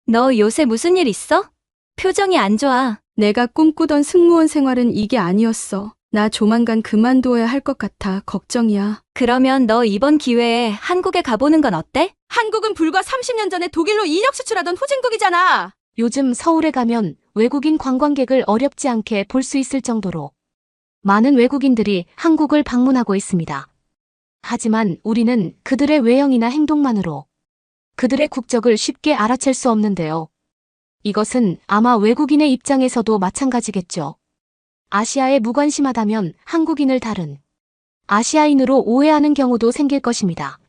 너 요새 무슨 일 있어? 표정이 안 좋아. 내가 꿈꾸던 승무원 생활은 이게 아니었어. 나 조만간 그만둬야 할 것 같아. 걱정이야. 그러면 너 이번 기회에 한국에 가보는 건 어때? 한국은 불과 30년 전에 독일로 인력 수출하던 후진국이잖아. 요즘 서울에 가면 외국인 관광객을 어렵지 않게 볼 수 있을 정도로 많은 외국인들이 한국을 방문하고 있습니다. 하지만 우리는 그들의 외형이나 행동만으로 그들의 국적을 쉽게 알아챌 수 없는데요. 이것은 아마 외국인의 입장에서도 마찬가지겠죠. 아시아에 무관심하다면 한국인을 다른 아시아인으로 오해하는 경우도 생길 것입니다.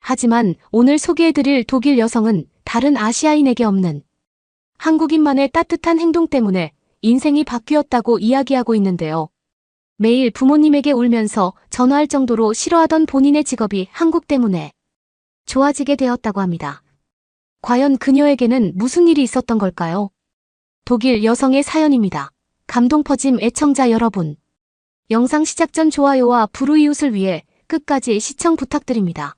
하지만 오늘 소개해드릴 독일 여성은 다른 아시아인에게 없는 한국인만의 따뜻한 행동 때문에 인생이 바뀌었다고 이야기하고 있는데요. 매일 부모님에게 울면서 전화할 정도로 싫어하던 본인의 직업이 한국 때문에 좋아지게 되었다고 합니다. 과연 그녀에게는 무슨 일이 있었던 걸까요? 독일 여성의 사연입니다. 감동 퍼짐 애청자 여러분. 영상 시작 전 좋아요와 불우이웃을 위해 끝까지 시청 부탁드립니다.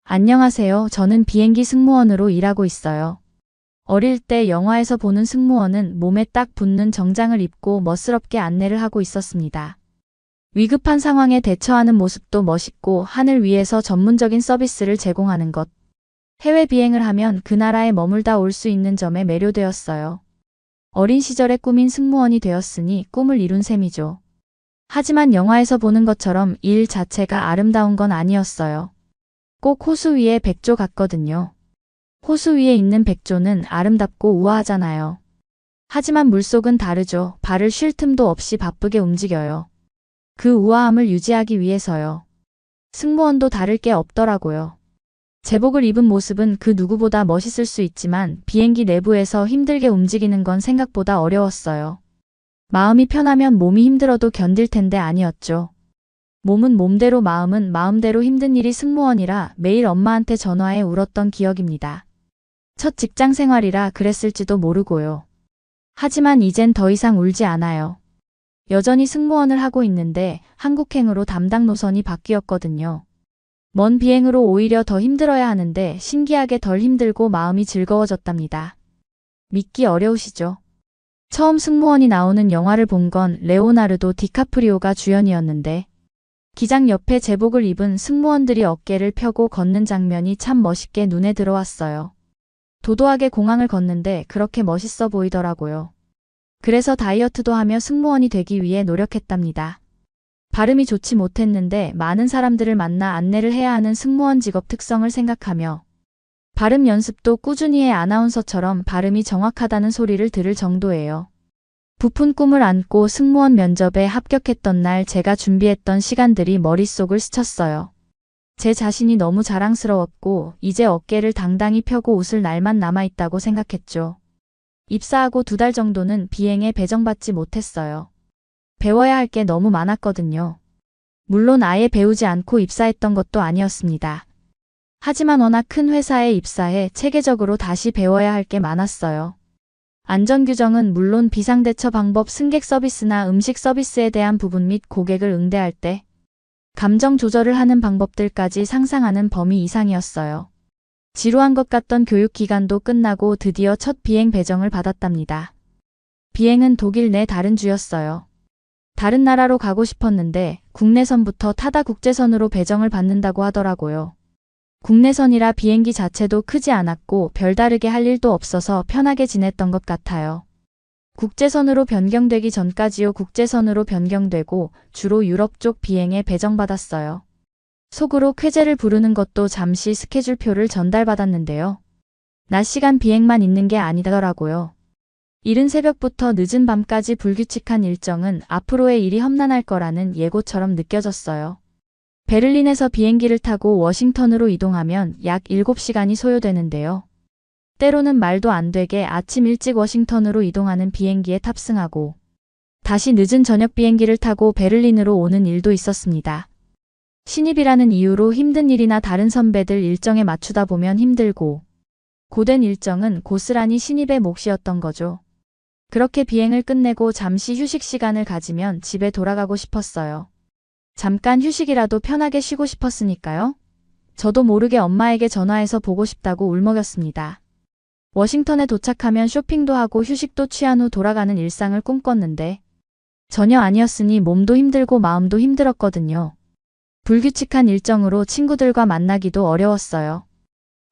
안녕하세요. 저는 비행기 승무원으로 일하고 있어요. 어릴 때 영화에서 보는 승무원은 몸에 딱 붙는 정장을 입고 멋스럽게 안내를 하고 있었습니다. 위급한 상황에 대처하는 모습도 멋있고 하늘 위에서 전문적인 서비스를 제공하는 것. 해외 비행을 하면 그 나라에 머물다 올 수 있는 점에 매료되었어요. 어린 시절의 꿈인 승무원이 되었으니 꿈을 이룬 셈이죠. 하지만 영화에서 보는 것처럼 일 자체가 아름다운 건 아니었어요. 꼭 호수 위에 백조 같거든요. 호수 위에 있는 백조는 아름답고 우아하잖아요. 하지만 물속은 다르죠. 발을 쉴 틈도 없이 바쁘게 움직여요. 그 우아함을 유지하기 위해서요. 승무원도 다를 게 없더라고요. 제복을 입은 모습은 그 누구보다 멋있을 수 있지만 비행기 내부에서 힘들게 움직이는 건 생각보다 어려웠어요. 마음이 편하면 몸이 힘들어도 견딜 텐데 아니었죠. 몸은 몸대로 마음은 마음대로 힘든 일이 승무원이라 매일 엄마한테 전화해 울었던 기억입니다. 첫 직장 생활이라 그랬을지도 모르고요. 하지만 이젠 더 이상 울지 않아요. 여전히 승무원을 하고 있는데 한국행으로 담당 노선이 바뀌었거든요. 먼 비행으로 오히려 더 힘들어야 하는데 신기하게 덜 힘들고 마음이 즐거워졌답니다. 믿기 어려우시죠? 처음 승무원이 나오는 영화를 본 건 레오나르도 디카프리오가 주연이었는데 기장 옆에 제복을 입은 승무원들이 어깨를 펴고 걷는 장면이 참 멋있게 눈에 들어왔어요. 도도하게 공항을 걷는데 그렇게 멋있어 보이더라고요. 그래서 다이어트도 하며 승무원이 되기 위해 노력했답니다. 발음이 좋지 못했는데 많은 사람들을 만나 안내를 해야 하는 승무원 직업 특성을 생각하며 발음 연습도 꾸준히 해 아나운서처럼 발음이 정확하다는 소리를 들을 정도예요. 부푼 꿈을 안고 승무원 면접에 합격했던 날 제가 준비했던 시간들이 머릿속을 스쳤어요. 제 자신이 너무 자랑스러웠고 이제 어깨를 당당히 펴고 웃을 날만 남아있다고 생각했죠. 입사하고 2달 정도는 비행에 배정받지 못했어요. 배워야 할 게 너무 많았거든요. 물론 아예 배우지 않고 입사했던 것도 아니었습니다. 하지만 워낙 큰 회사에 입사해 체계적으로 다시 배워야 할 게 많았어요. 안전규정은 물론 비상대처 방법, 승객 서비스나 음식 서비스에 대한 부분 및 고객을 응대할 때 감정 조절을 하는 방법들까지 상상하는 범위 이상이었어요. 지루한 것 같던 교육 기간도 끝나고 드디어 첫 비행 배정을 받았답니다. 비행은 독일 내 다른 주였어요. 다른 나라로 가고 싶었는데 국내선부터 타다 국제선으로 배정을 받는다고 하더라고요. 국내선이라 비행기 자체도 크지 않았고 별다르게 할 일도 없어서 편하게 지냈던 것 같아요. 국제선으로 변경되기 전까지요. 국제선으로 변경되고 주로 유럽 쪽 비행에 배정받았어요. 속으로 쾌재를 부르는 것도 잠시 스케줄표를 전달받았는데요. 낮 시간 비행만 있는 게 아니더라고요. 이른 새벽부터 늦은 밤까지 불규칙한 일정은 앞으로의 일이 험난할 거라는 예고처럼 느껴졌어요. 베를린에서 비행기를 타고 워싱턴으로 이동하면 약 7시간이 소요되는데요. 때로는 말도 안 되게 아침 일찍 워싱턴으로 이동하는 비행기에 탑승하고 다시 늦은 저녁 비행기를 타고 베를린으로 오는 일도 있었습니다. 신입이라는 이유로 힘든 일이나 다른 선배들 일정에 맞추다 보면 힘들고 고된 일정은 고스란히 신입의 몫이었던 거죠. 그렇게 비행을 끝내고 잠시 휴식 시간을 가지면 집에 돌아가고 싶었어요. 잠깐 휴식이라도 편하게 쉬고 싶었으니까요. 저도 모르게 엄마에게 전화해서 보고 싶다고 울먹였습니다. 워싱턴에 도착하면 쇼핑도 하고 휴식도 취한 후 돌아가는 일상을 꿈꿨는데 전혀 아니었으니 몸도 힘들고 마음도 힘들었거든요. 불규칙한 일정으로 친구들과 만나기도 어려웠어요.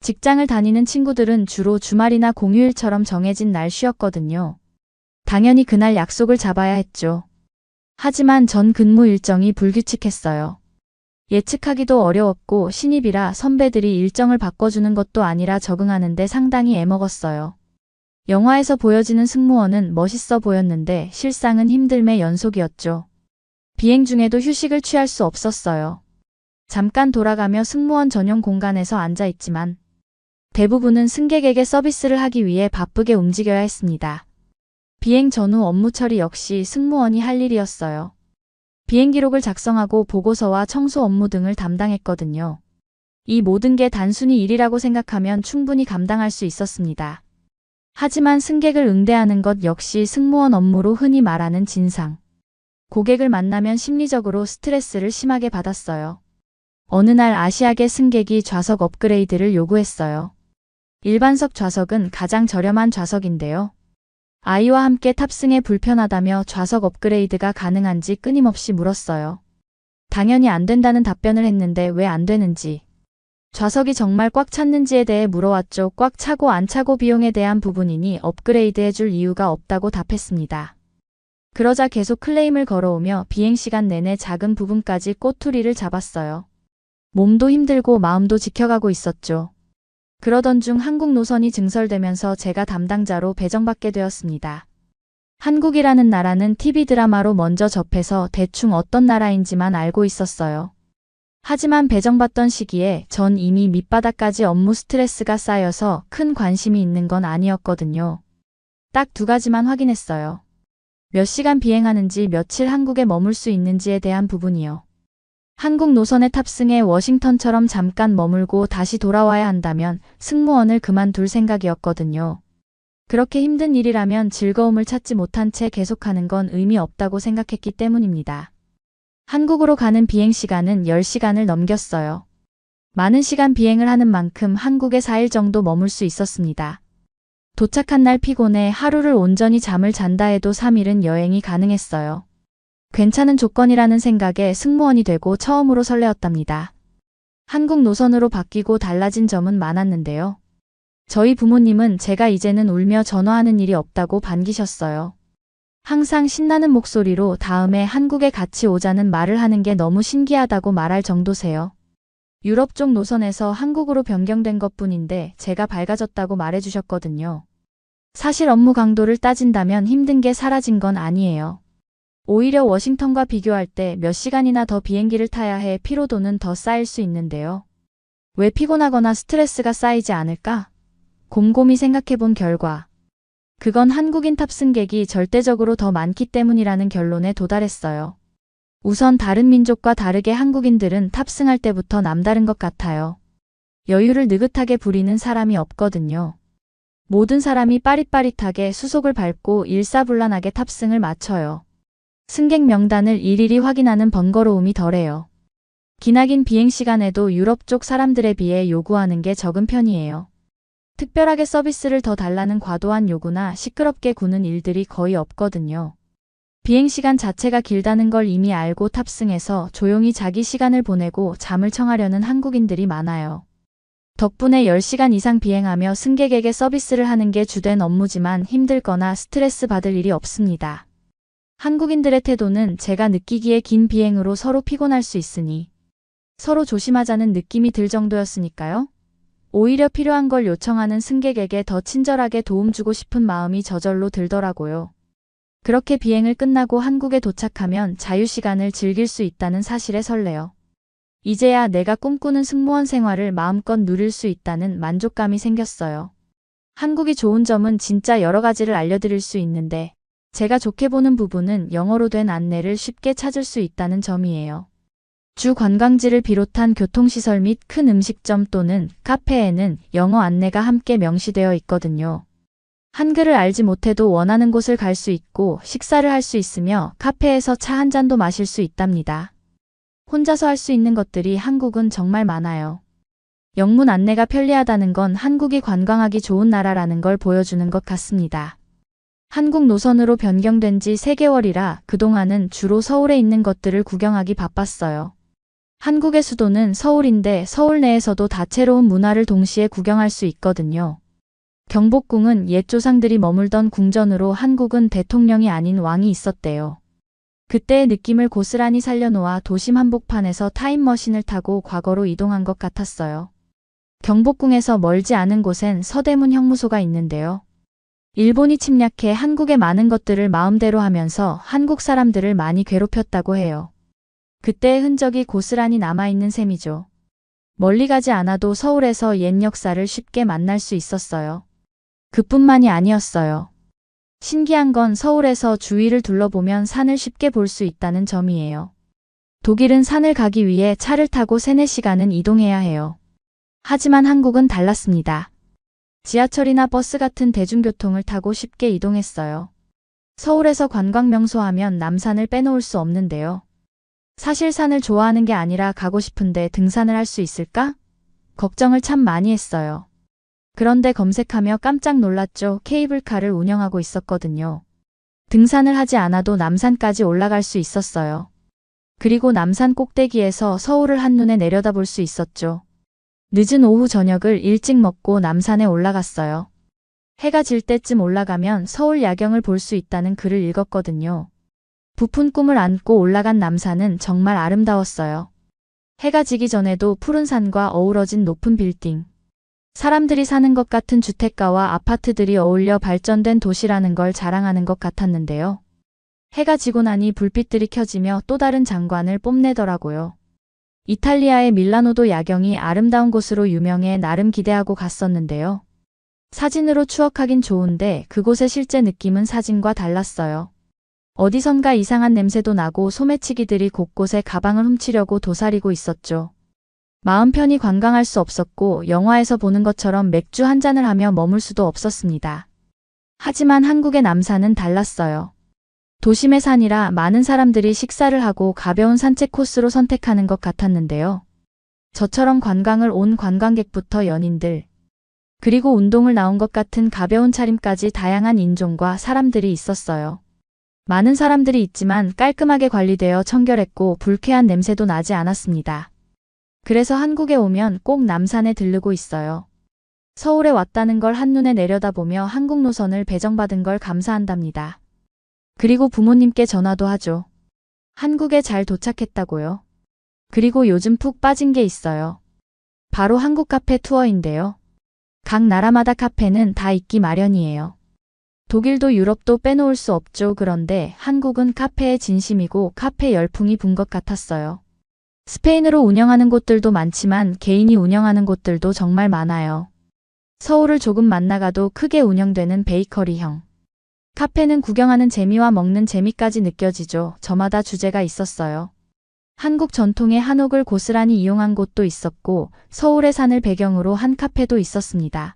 직장을 다니는 친구들은 주로 주말이나 공휴일처럼 정해진 날 쉬었거든요. 당연히 그날 약속을 잡아야 했죠. 하지만 전 근무 일정이 불규칙했어요. 예측하기도 어려웠고 신입이라 선배들이 일정을 바꿔주는 것도 아니라 적응하는데 상당히 애먹었어요. 영화에서 보여지는 승무원은 멋있어 보였는데 실상은 힘듦의 연속이었죠. 비행 중에도 휴식을 취할 수 없었어요. 잠깐 돌아가며 승무원 전용 공간에서 앉아 있지만 대부분은 승객에게 서비스를 하기 위해 바쁘게 움직여야 했습니다. 비행 전후 업무 처리 역시 승무원이 할 일이었어요. 비행 기록을 작성하고 보고서와 청소 업무 등을 담당했거든요. 이 모든 게 단순히 일이라고 생각하면 충분히 감당할 수 있었습니다. 하지만 승객을 응대하는 것 역시 승무원 업무로 흔히 말하는 진상. 고객을 만나면 심리적으로 스트레스를 심하게 받았어요. 어느 날 아시아계 승객이 좌석 업그레이드를 요구했어요. 일반석 좌석은 가장 저렴한 좌석인데요. 아이와 함께 탑승에 불편하다며 좌석 업그레이드가 가능한지 끊임없이 물었어요. 당연히 안 된다는 답변을 했는데 왜 안 되는지, 좌석이 정말 꽉 찼는지에 대해 물어왔죠. 꽉 차고 안 차고 비용에 대한 부분이니 업그레이드 해줄 이유가 없다고 답했습니다. 그러자 계속 클레임을 걸어오며 비행시간 내내 작은 부분까지 꼬투리를 잡았어요. 몸도 힘들고 마음도 지켜가고 있었죠. 그러던 중 한국 노선이 증설되면서 제가 담당자로 배정받게 되었습니다. 한국이라는 나라는 TV 드라마로 먼저 접해서 대충 어떤 나라인지만 알고 있었어요. 하지만 배정받던 시기에 전 이미 밑바닥까지 업무 스트레스가 쌓여서 큰 관심이 있는 건 아니었거든요. 딱 두 가지만 확인했어요. 몇 시간 비행하는지, 며칠 한국에 머물 수 있는지에 대한 부분이요. 한국 노선에 탑승해 워싱턴처럼 잠깐 머물고 다시 돌아와야 한다면 승무원을 그만둘 생각이었거든요. 그렇게 힘든 일이라면 즐거움을 찾지 못한 채 계속하는 건 의미 없다고 생각했기 때문입니다. 한국으로 가는 비행 시간은 10시간을 넘겼어요. 많은 시간 비행을 하는 만큼 한국에 4일 정도 머물 수 있었습니다. 도착한 날 피곤해 하루를 온전히 잠을 잔다 해도 3일은 여행이 가능했어요. 괜찮은 조건이라는 생각에 승무원이 되고 처음으로 설레었답니다. 한국 노선으로 바뀌고 달라진 점은 많았는데요. 저희 부모님은 제가 이제는 울며 전화하는 일이 없다고 반기셨어요. 항상 신나는 목소리로 다음에 한국에 같이 오자는 말을 하는 게 너무 신기하다고 말할 정도세요. 유럽 쪽 노선에서 한국으로 변경된 것뿐인데 제가 밝아졌다고 말해주셨거든요. 사실 업무 강도를 따진다면 힘든 게 사라진 건 아니에요. 오히려 워싱턴과 비교할 때 몇 시간이나 더 비행기를 타야 해 피로도는 더 쌓일 수 있는데요. 왜 피곤하거나 스트레스가 쌓이지 않을까? 곰곰이 생각해본 결과 그건 한국인 탑승객이 절대적으로 더 많기 때문이라는 결론에 도달했어요. 우선 다른 민족과 다르게 한국인들은 탑승할 때부터 남다른 것 같아요. 여유를 느긋하게 부리는 사람이 없거든요. 모든 사람이 빠릿빠릿하게 수속을 밟고 일사불란하게 탑승을 마쳐요. 승객 명단을 일일이 확인하는 번거로움이 덜해요. 기나긴 비행 시간에도 유럽 쪽 사람들에 비해 요구하는 게 적은 편이에요. 특별하게 서비스를 더 달라는 과도한 요구나 시끄럽게 구는 일들이 거의 없거든요. 비행 시간 자체가 길다는 걸 이미 알고 탑승해서 조용히 자기 시간을 보내고 잠을 청하려는 한국인들이 많아요. 덕분에 10시간 이상 비행하며 승객에게 서비스를 하는 게 주된 업무지만 힘들거나 스트레스 받을 일이 없습니다. 한국인들의 태도는 제가 느끼기에 긴 비행으로 서로 피곤할 수 있으니 서로 조심하자는 느낌이 들 정도였으니까요. 오히려 필요한 걸 요청하는 승객에게 더 친절하게 도움 주고 싶은 마음이 저절로 들더라고요. 그렇게 비행을 끝나고 한국에 도착하면 자유시간을 즐길 수 있다는 사실에 설레요. 이제야 내가 꿈꾸는 승무원 생활을 마음껏 누릴 수 있다는 만족감이 생겼어요. 한국이 좋은 점은 진짜 여러 가지를 알려드릴 수 있는데 제가 좋게 보는 부분은 영어로 된 안내를 쉽게 찾을 수 있다는 점이에요. 주 관광지를 비롯한 교통시설 및 큰 음식점 또는 카페에는 영어 안내가 함께 명시되어 있거든요. 한글을 알지 못해도 원하는 곳을 갈 수 있고 식사를 할 수 있으며 카페에서 차 한 잔도 마실 수 있답니다. 혼자서 할 수 있는 것들이 한국은 정말 많아요. 영문 안내가 편리하다는 건 한국이 관광하기 좋은 나라라는 걸 보여주는 것 같습니다. 한국 노선으로 변경된 지 3개월이라 그동안은 주로 서울에 있는 것들을 구경하기 바빴어요. 한국의 수도는 서울인데 서울 내에서도 다채로운 문화를 동시에 구경할 수 있거든요. 경복궁은 옛 조상들이 머물던 궁전으로 한국은 대통령이 아닌 왕이 있었대요. 그때의 느낌을 고스란히 살려놓아 도심 한복판에서 타임머신을 타고 과거로 이동한 것 같았어요. 경복궁에서 멀지 않은 곳엔 서대문 형무소가 있는데요. 일본이 침략해 한국의 많은 것들을 마음대로 하면서 한국 사람들을 많이 괴롭혔다고 해요. 그때의 흔적이 고스란히 남아있는 셈이죠. 멀리 가지 않아도 서울에서 옛 역사를 쉽게 만날 수 있었어요. 그뿐만이 아니었어요. 신기한 건 서울에서 주위를 둘러보면 산을 쉽게 볼 수 있다는 점이에요. 독일은 산을 가기 위해 차를 타고 3-4시간은 이동해야 해요. 하지만 한국은 달랐습니다. 지하철이나 버스 같은 대중교통을 타고 쉽게 이동했어요. 서울에서 관광명소 하면 남산을 빼놓을 수 없는데요. 사실 산을 좋아하는 게 아니라 가고 싶은데 등산을 할 수 있을까? 걱정을 참 많이 했어요. 그런데 검색하며 깜짝 놀랐죠. 케이블카를 운영하고 있었거든요. 등산을 하지 않아도 남산까지 올라갈 수 있었어요. 그리고 남산 꼭대기에서 서울을 한눈에 내려다볼 수 있었죠. 늦은 오후 저녁을 일찍 먹고 남산에 올라갔어요. 해가 질 때쯤 올라가면 서울 야경을 볼 수 있다는 글을 읽었거든요. 부푼 꿈을 안고 올라간 남산은 정말 아름다웠어요. 해가 지기 전에도 푸른 산과 어우러진 높은 빌딩. 사람들이 사는 것 같은 주택가와 아파트들이 어울려 발전된 도시라는 걸 자랑하는 것 같았는데요. 해가 지고 나니 불빛들이 켜지며 또 다른 장관을 뽐내더라고요. 이탈리아의 밀라노도 야경이 아름다운 곳으로 유명해 나름 기대하고 갔었는데요. 사진으로 추억하긴 좋은데 그곳의 실제 느낌은 사진과 달랐어요. 어디선가 이상한 냄새도 나고 소매치기들이 곳곳에 가방을 훔치려고 도사리고 있었죠. 마음 편히 관광할 수 없었고 영화에서 보는 것처럼 맥주 한 잔을 하며 머물 수도 없었습니다. 하지만 한국의 남산은 달랐어요. 도심의 산이라 많은 사람들이 식사를 하고 가벼운 산책 코스로 선택하는 것 같았는데요. 저처럼 관광을 온 관광객부터 연인들, 그리고 운동을 나온 것 같은 가벼운 차림까지 다양한 인종과 사람들이 있었어요. 많은 사람들이 있지만 깔끔하게 관리되어 청결했고 불쾌한 냄새도 나지 않았습니다. 그래서 한국에 오면 꼭 남산에 들르고 있어요. 서울에 왔다는 걸 한눈에 내려다보며 한국 노선을 배정받은 걸 감사한답니다. 그리고 부모님께 전화도 하죠. 한국에 잘 도착했다고요. 그리고 요즘 푹 빠진 게 있어요. 바로 한국 카페 투어인데요. 각 나라마다 카페는 다 있기 마련이에요. 독일도 유럽도 빼놓을 수 없죠. 그런데 한국은 카페에 진심이고 카페 열풍이 분 것 같았어요. 스페인으로 운영하는 곳들도 많지만 개인이 운영하는 곳들도 정말 많아요. 서울을 조금 만나가도 크게 운영되는 베이커리형 카페는 구경하는 재미와 먹는 재미까지 느껴지죠. 저마다 주제가 있었어요. 한국 전통의 한옥을 고스란히 이용한 곳도 있었고 서울의 산을 배경으로 한 카페도 있었습니다.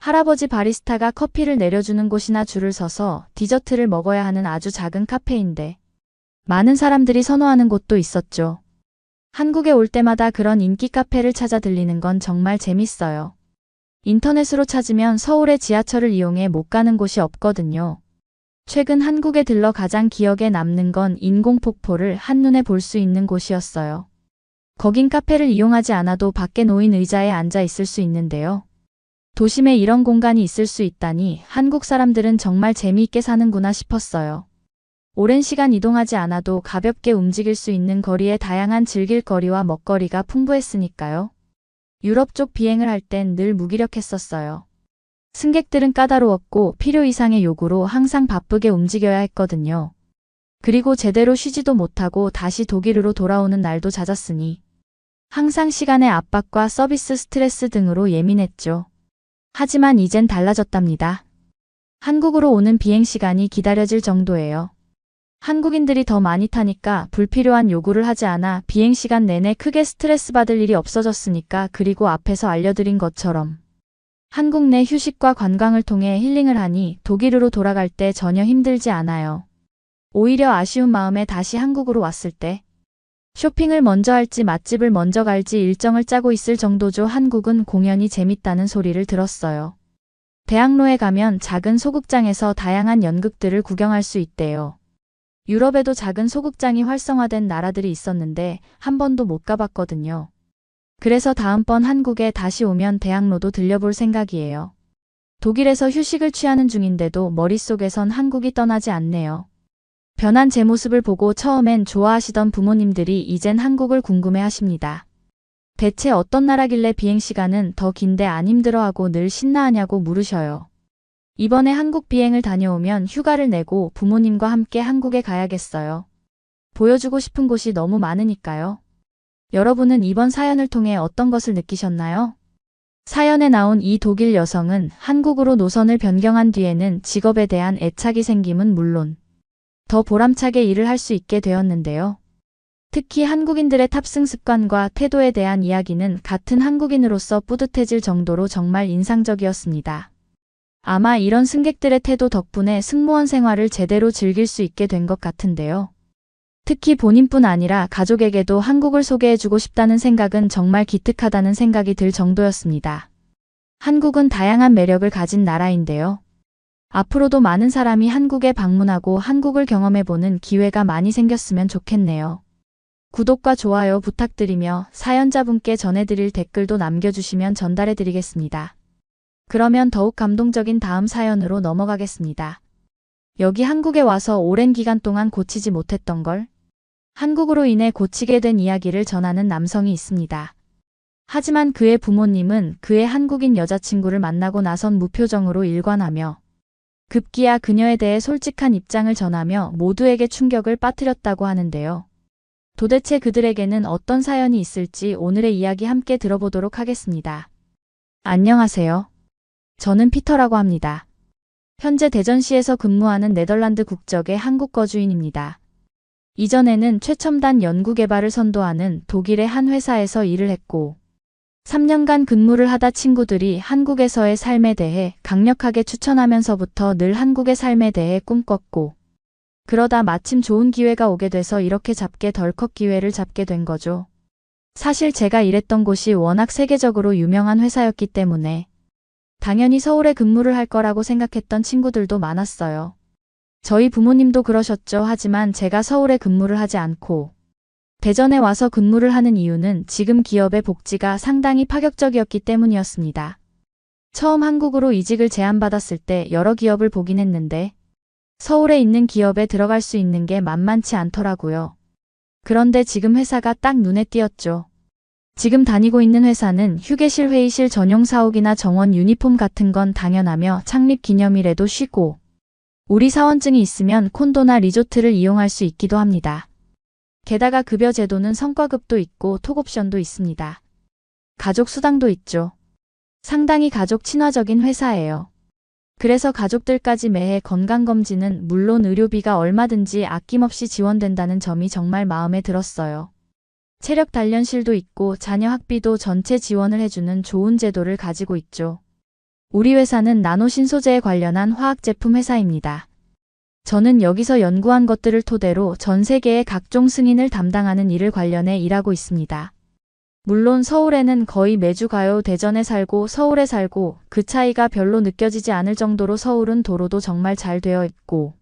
할아버지 바리스타가 커피를 내려주는 곳이나 줄을 서서 디저트를 먹어야 하는 아주 작은 카페인데 많은 사람들이 선호하는 곳도 있었죠. 한국에 올 때마다 그런 인기 카페를 찾아 들리는 건 정말 재밌어요. 인터넷으로 찾으면 서울의 지하철을 이용해 못 가는 곳이 없거든요. 최근 한국에 들러 가장 기억에 남는 건 인공폭포를 한눈에 볼 수 있는 곳이었어요. 거긴 카페를 이용하지 않아도 밖에 놓인 의자에 앉아 있을 수 있는데요. 도심에 이런 공간이 있을 수 있다니 한국 사람들은 정말 재미있게 사는구나 싶었어요. 오랜 시간 이동하지 않아도 가볍게 움직일 수 있는 거리에 다양한 즐길 거리와 먹거리가 풍부했으니까요. 유럽 쪽 비행을 할 땐 늘 무기력했었어요. 승객들은 까다로웠고 필요 이상의 요구로 항상 바쁘게 움직여야 했거든요. 그리고 제대로 쉬지도 못하고 다시 독일으로 돌아오는 날도 잦았으니 항상 시간의 압박과 서비스 스트레스 등으로 예민했죠. 하지만 이젠 달라졌답니다. 한국으로 오는 비행 시간이 기다려질 정도예요. 한국인들이 더 많이 타니까 불필요한 요구를 하지 않아 비행 시간 내내 크게 스트레스 받을 일이 없어졌으니까. 그리고 앞에서 알려드린 것처럼 한국 내 휴식과 관광을 통해 힐링을 하니 독일으로 돌아갈 때 전혀 힘들지 않아요. 오히려 아쉬운 마음에 다시 한국으로 왔을 때 쇼핑을 먼저 할지 맛집을 먼저 갈지 일정을 짜고 있을 정도죠. 한국은 공연이 재밌다는 소리를 들었어요. 대학로에 가면 작은 소극장에서 다양한 연극들을 구경할 수 있대요. 유럽에도 작은 소극장이 활성화된 나라들이 있었는데 한 번도 못 가봤거든요. 그래서 다음번 한국에 다시 오면 대학로도 들려볼 생각이에요. 독일에서 휴식을 취하는 중인데도 머릿속에선 한국이 떠나지 않네요. 변한 제 모습을 보고 처음엔 좋아하시던 부모님들이 이젠 한국을 궁금해 하십니다. 대체 어떤 나라길래 비행시간은 더 긴데 안 힘들어하고 늘 신나하냐고 물으셔요. 이번에 한국 비행을 다녀오면 휴가를 내고 부모님과 함께 한국에 가야겠어요. 보여주고 싶은 곳이 너무 많으니까요. 여러분은 이번 사연을 통해 어떤 것을 느끼셨나요? 사연에 나온 이 독일 여성은 한국으로 노선을 변경한 뒤에는 직업에 대한 애착이 생김은 물론 더 보람차게 일을 할 수 있게 되었는데요. 특히 한국인들의 탑승 습관과 태도에 대한 이야기는 같은 한국인으로서 뿌듯해질 정도로 정말 인상적이었습니다. 아마 이런 승객들의 태도 덕분에 승무원 생활을 제대로 즐길 수 있게 된 것 같은데요. 특히 본인뿐 아니라 가족에게도 한국을 소개해주고 싶다는 생각은 정말 기특하다는 생각이 들 정도였습니다. 한국은 다양한 매력을 가진 나라인데요. 앞으로도 많은 사람이 한국에 방문하고 한국을 경험해보는 기회가 많이 생겼으면 좋겠네요. 구독과 좋아요 부탁드리며 사연자분께 전해드릴 댓글도 남겨주시면 전달해드리겠습니다. 그러면 더욱 감동적인 다음 사연으로 넘어가겠습니다. 여기 한국에 와서 오랜 기간 동안 고치지 못했던 걸 한국으로 인해 고치게 된 이야기를 전하는 남성이 있습니다. 하지만 그의 부모님은 그의 한국인 여자친구를 만나고 나선 무표정으로 일관하며 급기야 그녀에 대해 솔직한 입장을 전하며 모두에게 충격을 빠뜨렸다고 하는데요. 도대체 그들에게는 어떤 사연이 있을지 오늘의 이야기 함께 들어보도록 하겠습니다. 안녕하세요. 저는 피터라고 합니다. 현재 대전시에서 근무하는 네덜란드 국적의 한국 거주인입니다. 이전에는 최첨단 연구개발을 선도하는 독일의 한 회사에서 일을 했고 3년간 근무를 하다 친구들이 한국에서의 삶에 대해 강력하게 추천하면서부터 늘 한국의 삶에 대해 꿈꿨고 그러다 마침 좋은 기회가 오게 돼서 이렇게 잡게 덜컥 기회를 잡게 된 거죠. 사실 제가 일했던 곳이 워낙 세계적으로 유명한 회사였기 때문에 당연히 서울에 근무를 할 거라고 생각했던 친구들도 많았어요. 저희 부모님도 그러셨죠. 하지만 제가 서울에 근무를 하지 않고 대전에 와서 근무를 하는 이유는 지금 기업의 복지가 상당히 파격적이었기 때문이었습니다. 처음 한국으로 이직을 제안받았을 때 여러 기업을 보긴 했는데 서울에 있는 기업에 들어갈 수 있는 게 만만치 않더라고요. 그런데 지금 회사가 딱 눈에 띄었죠. 지금 다니고 있는 회사는 휴게실, 회의실 전용 사옥이나 정원 유니폼 같은 건 당연하며 창립 기념일에도 쉬고 우리 사원증이 있으면 콘도나 리조트를 이용할 수 있기도 합니다. 게다가 급여 제도는 성과급도 있고 톡옵션도 있습니다. 가족 수당도 있죠. 상당히 가족 친화적인 회사예요. 그래서 가족들까지 매해 건강검진은 물론 의료비가 얼마든지 아낌없이 지원된다는 점이 정말 마음에 들었어요. 체력 단련실도 있고 자녀 학비도 전체 지원을 해주는 좋은 제도를 가지고 있죠. 우리 회사는 나노 신소재에 관련한 화학제품 회사입니다. 저는 여기서 연구한 것들을 토대로 전 세계의 각종 승인을 담당하는 일을 관련해 일하고 있습니다. 물론 서울에는 거의 매주 가요. 대전에 살고 서울에 살고 그 차이가 별로 느껴지지 않을 정도로 서울은 도로도 정말 잘 되어 있고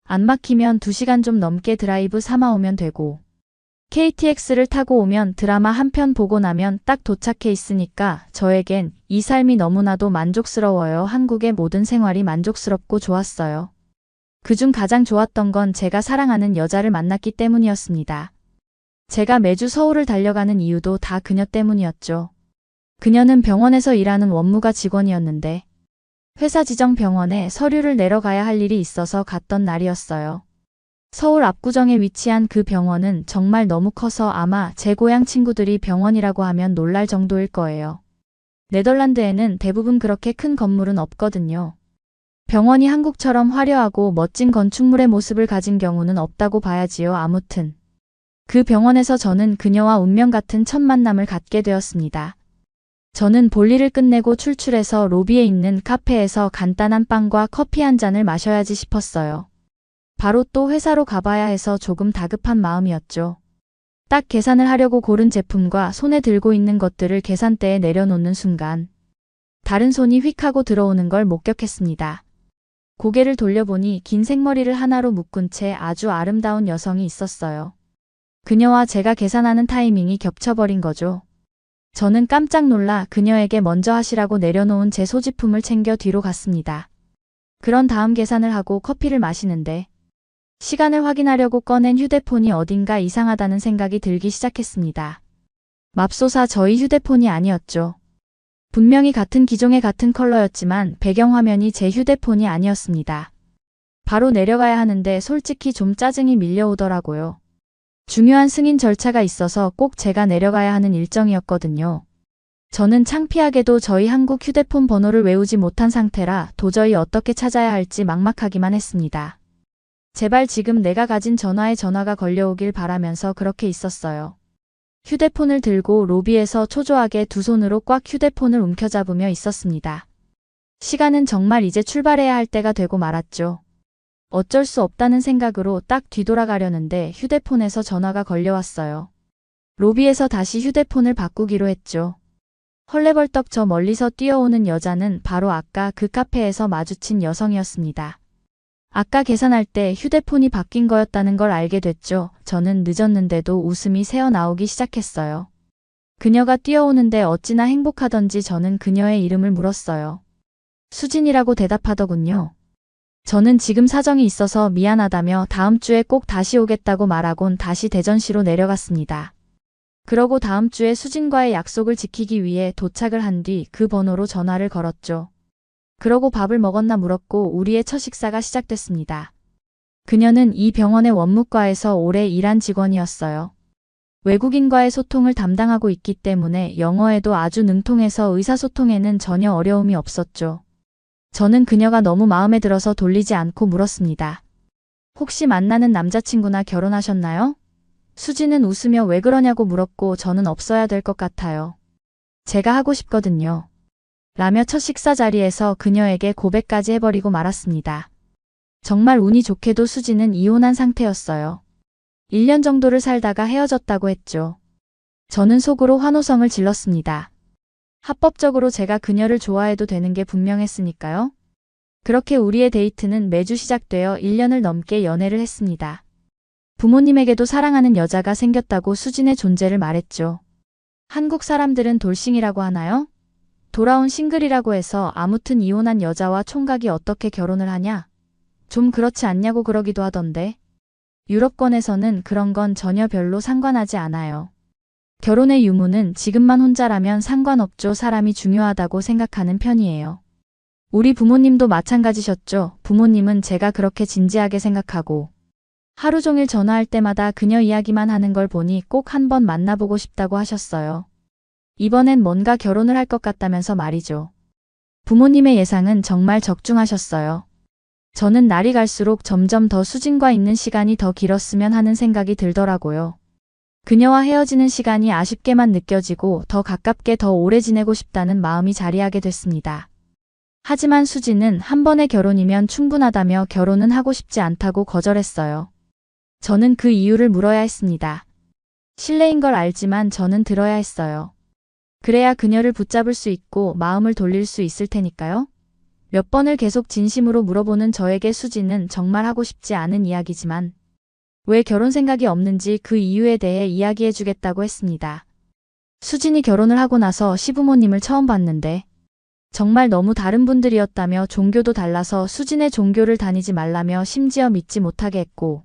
안 막히면 2시간 좀 넘게 드라이브 삼아 오면 되고 KTX를 타고 오면 드라마 한 편 보고 나면 딱 도착해 있으니까 저에겐 이 삶이 너무나도 만족스러워요. 한국의 모든 생활이 만족스럽고 좋았어요. 그중 가장 좋았던 건 제가 사랑하는 여자를 만났기 때문이었습니다. 제가 매주 서울을 달려가는 이유도 다 그녀 때문이었죠. 그녀는 병원에서 일하는 원무가 직원이었는데 회사 지정 병원에 서류를 내러 가야 할 일이 있어서 갔던 날이었어요. 서울 압구정에 위치한 그 병원은 정말 너무 커서 아마 제 고향 친구들이 병원이라고 하면 놀랄 정도일 거예요. 네덜란드에는 대부분 그렇게 큰 건물은 없거든요. 병원이 한국처럼 화려하고 멋진 건축물의 모습을 가진 경우는 없다고 봐야지요. 아무튼 그 병원에서 저는 그녀와 운명 같은 첫 만남을 갖게 되었습니다. 저는 볼일을 끝내고 출출해서 로비에 있는 카페에서 간단한 빵과 커피 한 잔을 마셔야지 싶었어요. 바로 또 회사로 가봐야 해서 조금 다급한 마음이었죠. 딱 계산을 하려고 고른 제품과 손에 들고 있는 것들을 계산대에 내려놓는 순간 다른 손이 휙 하고 들어오는 걸 목격했습니다. 고개를 돌려보니 긴 생머리를 하나로 묶은 채 아주 아름다운 여성이 있었어요. 그녀와 제가 계산하는 타이밍이 겹쳐버린 거죠. 저는 깜짝 놀라 그녀에게 먼저 하시라고 내려놓은 제 소지품을 챙겨 뒤로 갔습니다. 그런 다음 계산을 하고 커피를 마시는데 시간을 확인하려고 꺼낸 휴대폰이 어딘가 이상하다는 생각이 들기 시작했습니다. 맙소사 저희 휴대폰이 아니었죠. 분명히 같은 기종의 같은 컬러였지만 배경화면이 제 휴대폰이 아니었습니다. 바로 내려가야 하는데 솔직히 좀 짜증이 밀려오더라고요. 중요한 승인 절차가 있어서 꼭 제가 내려가야 하는 일정이었거든요. 저는 창피하게도 저희 한국 휴대폰 번호를 외우지 못한 상태라 도저히 어떻게 찾아야 할지 막막하기만 했습니다. 제발 지금 내가 가진 전화에 전화가 걸려오길 바라면서 그렇게 있었어요. 휴대폰을 들고 로비에서 초조하게 두 손으로 꽉 휴대폰을 움켜잡으며 있었습니다. 시간은 정말 이제 출발해야 할 때가 되고 말았죠. 어쩔 수 없다는 생각으로 딱 뒤돌아가려는데 휴대폰에서 전화가 걸려왔어요. 로비에서 다시 휴대폰을 바꾸기로 했죠. 헐레벌떡 저 멀리서 뛰어오는 여자는 바로 아까 그 카페에서 마주친 여성이었습니다. 아까 계산할 때 휴대폰이 바뀐 거였다는 걸 알게 됐죠. 저는 늦었는데도 웃음이 새어나오기 시작했어요. 그녀가 뛰어오는데 어찌나 행복하던지 저는 그녀의 이름을 물었어요. 수진이라고 대답하더군요. 저는 지금 사정이 있어서 미안하다며 다음 주에 꼭 다시 오겠다고 말하곤 다시 대전시로 내려갔습니다. 그러고 다음 주에 수진과의 약속을 지키기 위해 도착을 한 뒤 그 번호로 전화를 걸었죠. 그러고 밥을 먹었나 물었고 우리의 첫 식사가 시작됐습니다. 그녀는 이 병원의 원무과에서 오래 일한 직원이었어요. 외국인과의 소통을 담당하고 있기 때문에 영어에도 아주 능통해서 의사소통에는 전혀 어려움이 없었죠. 저는 그녀가 너무 마음에 들어서 돌리지 않고 물었습니다. 혹시 만나는 남자친구나 결혼하셨나요? 수지는 웃으며 왜 그러냐고 물었고 저는 없어야 될 것 같아요. 제가 하고 싶거든요. 라며 첫 식사 자리에서 그녀에게 고백까지 해버리고 말았습니다. 정말 운이 좋게도 수지는 이혼한 상태였어요. 1년 정도를 살다가 헤어졌다고 했죠. 저는 속으로 환호성을 질렀습니다. 합법적으로 제가 그녀를 좋아해도 되는 게 분명했으니까요. 그렇게 우리의 데이트는 매주 시작되어 1년을 넘게 연애를 했습니다. 부모님에게도 사랑하는 여자가 생겼다고 수진의 존재를 말했죠. 한국 사람들은 돌싱이라고 하나요? 돌아온 싱글이라고 해서 아무튼 이혼한 여자와 총각이 어떻게 결혼을 하냐? 좀 그렇지 않냐고 그러기도 하던데. 유럽권에서는 그런 건 전혀 별로 상관하지 않아요. 결혼의 유무는 지금만 혼자라면 상관없죠. 사람이 중요하다고 생각하는 편이에요. 우리 부모님도 마찬가지셨죠. 부모님은 제가 그렇게 진지하게 생각하고 하루 종일 전화할 때마다 그녀 이야기만 하는 걸 보니 꼭 한번 만나보고 싶다고 하셨어요. 이번엔 뭔가 결혼을 할 것 같다면서 말이죠. 부모님의 예상은 정말 적중하셨어요. 저는 날이 갈수록 점점 더 수진과 있는 시간이 더 길었으면 하는 생각이 들더라고요. 그녀와 헤어지는 시간이 아쉽게만 느껴지고 더 가깝게 더 오래 지내고 싶다는 마음이 자리하게 됐습니다. 하지만 수진은 한 번의 결혼이면 충분하다며 결혼은 하고 싶지 않다고 거절했어요. 저는 그 이유를 물어야 했습니다. 실례인 걸 알지만 저는 들어야 했어요. 그래야 그녀를 붙잡을 수 있고 마음을 돌릴 수 있을 테니까요. 몇 번을 계속 진심으로 물어보는 저에게 수지는 정말 하고 싶지 않은 이야기지만 왜 결혼 생각이 없는지 그 이유에 대해 이야기해 주겠다고 했습니다. 수진이 결혼을 하고 나서 시부모님을 처음 봤는데 정말 너무 다른 분들이었다며 종교도 달라서 수진의 종교를 다니지 말라며 심지어 믿지 못하게 했고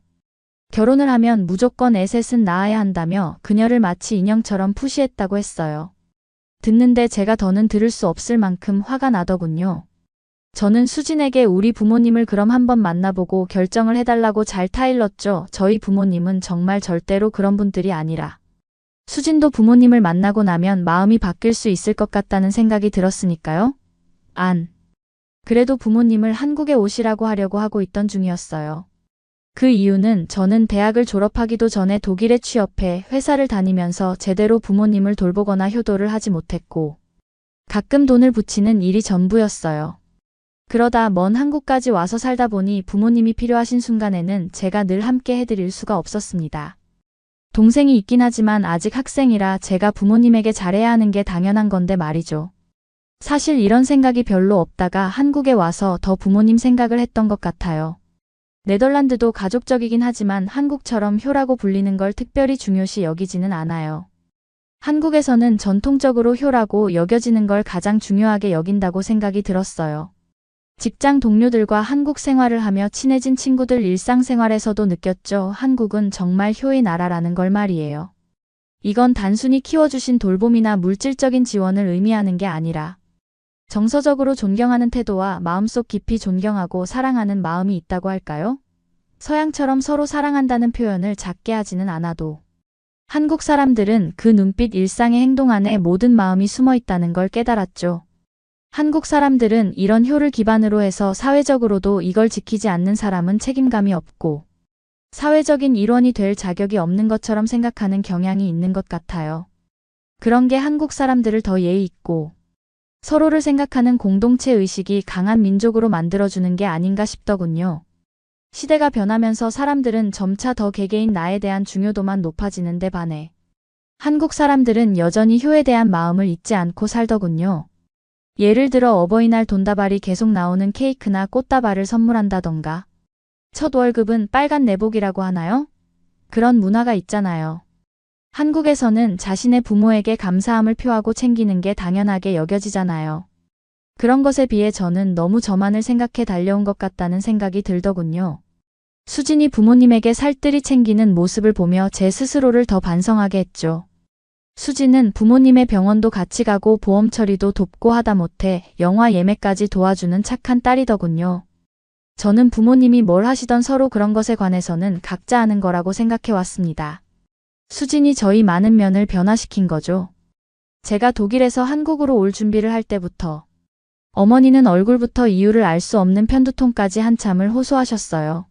결혼을 하면 무조건 에셋은 낳아야 한다며 그녀를 마치 인형처럼 푸시했다고 했어요. 듣는데 제가 더는 들을 수 없을 만큼 화가 나더군요. 저는 수진에게 우리 부모님을 그럼 한번 만나보고 결정을 해달라고 잘 타일렀죠. 저희 부모님은 정말 절대로 그런 분들이 아니라 수진도 부모님을 만나고 나면 마음이 바뀔 수 있을 것 같다는 생각이 들었으니까요. 그래도 부모님을 한국에 오시라고 하려고 하고 있던 중이었어요. 그 이유는 저는 대학을 졸업하기도 전에 독일에 취업해 회사를 다니면서 제대로 부모님을 돌보거나 효도를 하지 못했고 가끔 돈을 붙이는 일이 전부였어요. 그러다 먼 한국까지 와서 살다 보니 부모님이 필요하신 순간에는 제가 늘 함께 해드릴 수가 없었습니다. 동생이 있긴 하지만 아직 학생이라 제가 부모님에게 잘해야 하는 게 당연한 건데 말이죠. 사실 이런 생각이 별로 없다가 한국에 와서 더 부모님 생각을 했던 것 같아요. 네덜란드도 가족적이긴 하지만 한국처럼 효라고 불리는 걸 특별히 중요시 여기지는 않아요. 한국에서는 전통적으로 효라고 여겨지는 걸 가장 중요하게 여긴다고 생각이 들었어요. 직장 동료들과 한국 생활을 하며 친해진 친구들 일상생활에서도 느꼈죠. 한국은 정말 효의 나라라는 걸 말이에요. 이건 단순히 키워주신 돌봄이나 물질적인 지원을 의미하는 게 아니라 정서적으로 존경하는 태도와 마음속 깊이 존경하고 사랑하는 마음이 있다고 할까요? 서양처럼 서로 사랑한다는 표현을 작게 하지는 않아도 한국 사람들은 그 눈빛 일상의 행동 안에 모든 마음이 숨어 있다는 걸 깨달았죠. 한국 사람들은 이런 효를 기반으로 해서 사회적으로도 이걸 지키지 않는 사람은 책임감이 없고 사회적인 일원이 될 자격이 없는 것처럼 생각하는 경향이 있는 것 같아요. 그런 게 한국 사람들을 더 예의 있고 서로를 생각하는 공동체 의식이 강한 민족으로 만들어주는 게 아닌가 싶더군요. 시대가 변하면서 사람들은 점차 더 개개인 나에 대한 중요도만 높아지는 데 반해 한국 사람들은 여전히 효에 대한 마음을 잊지 않고 살더군요. 예를 들어 어버이날 돈다발이 계속 나오는 케이크나 꽃다발을 선물한다던가 첫 월급은 빨간 내복이라고 하나요? 그런 문화가 있잖아요. 한국에서는 자신의 부모에게 감사함을 표하고 챙기는 게 당연하게 여겨지잖아요. 그런 것에 비해 저는 너무 저만을 생각해 달려온 것 같다는 생각이 들더군요. 수진이 부모님에게 살뜰히 챙기는 모습을 보며 제 스스로를 더 반성하게 했죠. 수진은 부모님의 병원도 같이 가고 보험 처리도 돕고 하다못해 영화 예매까지 도와주는 착한 딸이더군요. 저는 부모님이 뭘 하시던 서로 그런 것에 관해서는 각자 아는 거라고 생각해 왔습니다. 수진이 저희 많은 면을 변화시킨 거죠. 제가 독일에서 한국으로 올 준비를 할 때부터 어머니는 얼굴부터 이유를 알 수 없는 편두통까지 한참을 호소하셨어요.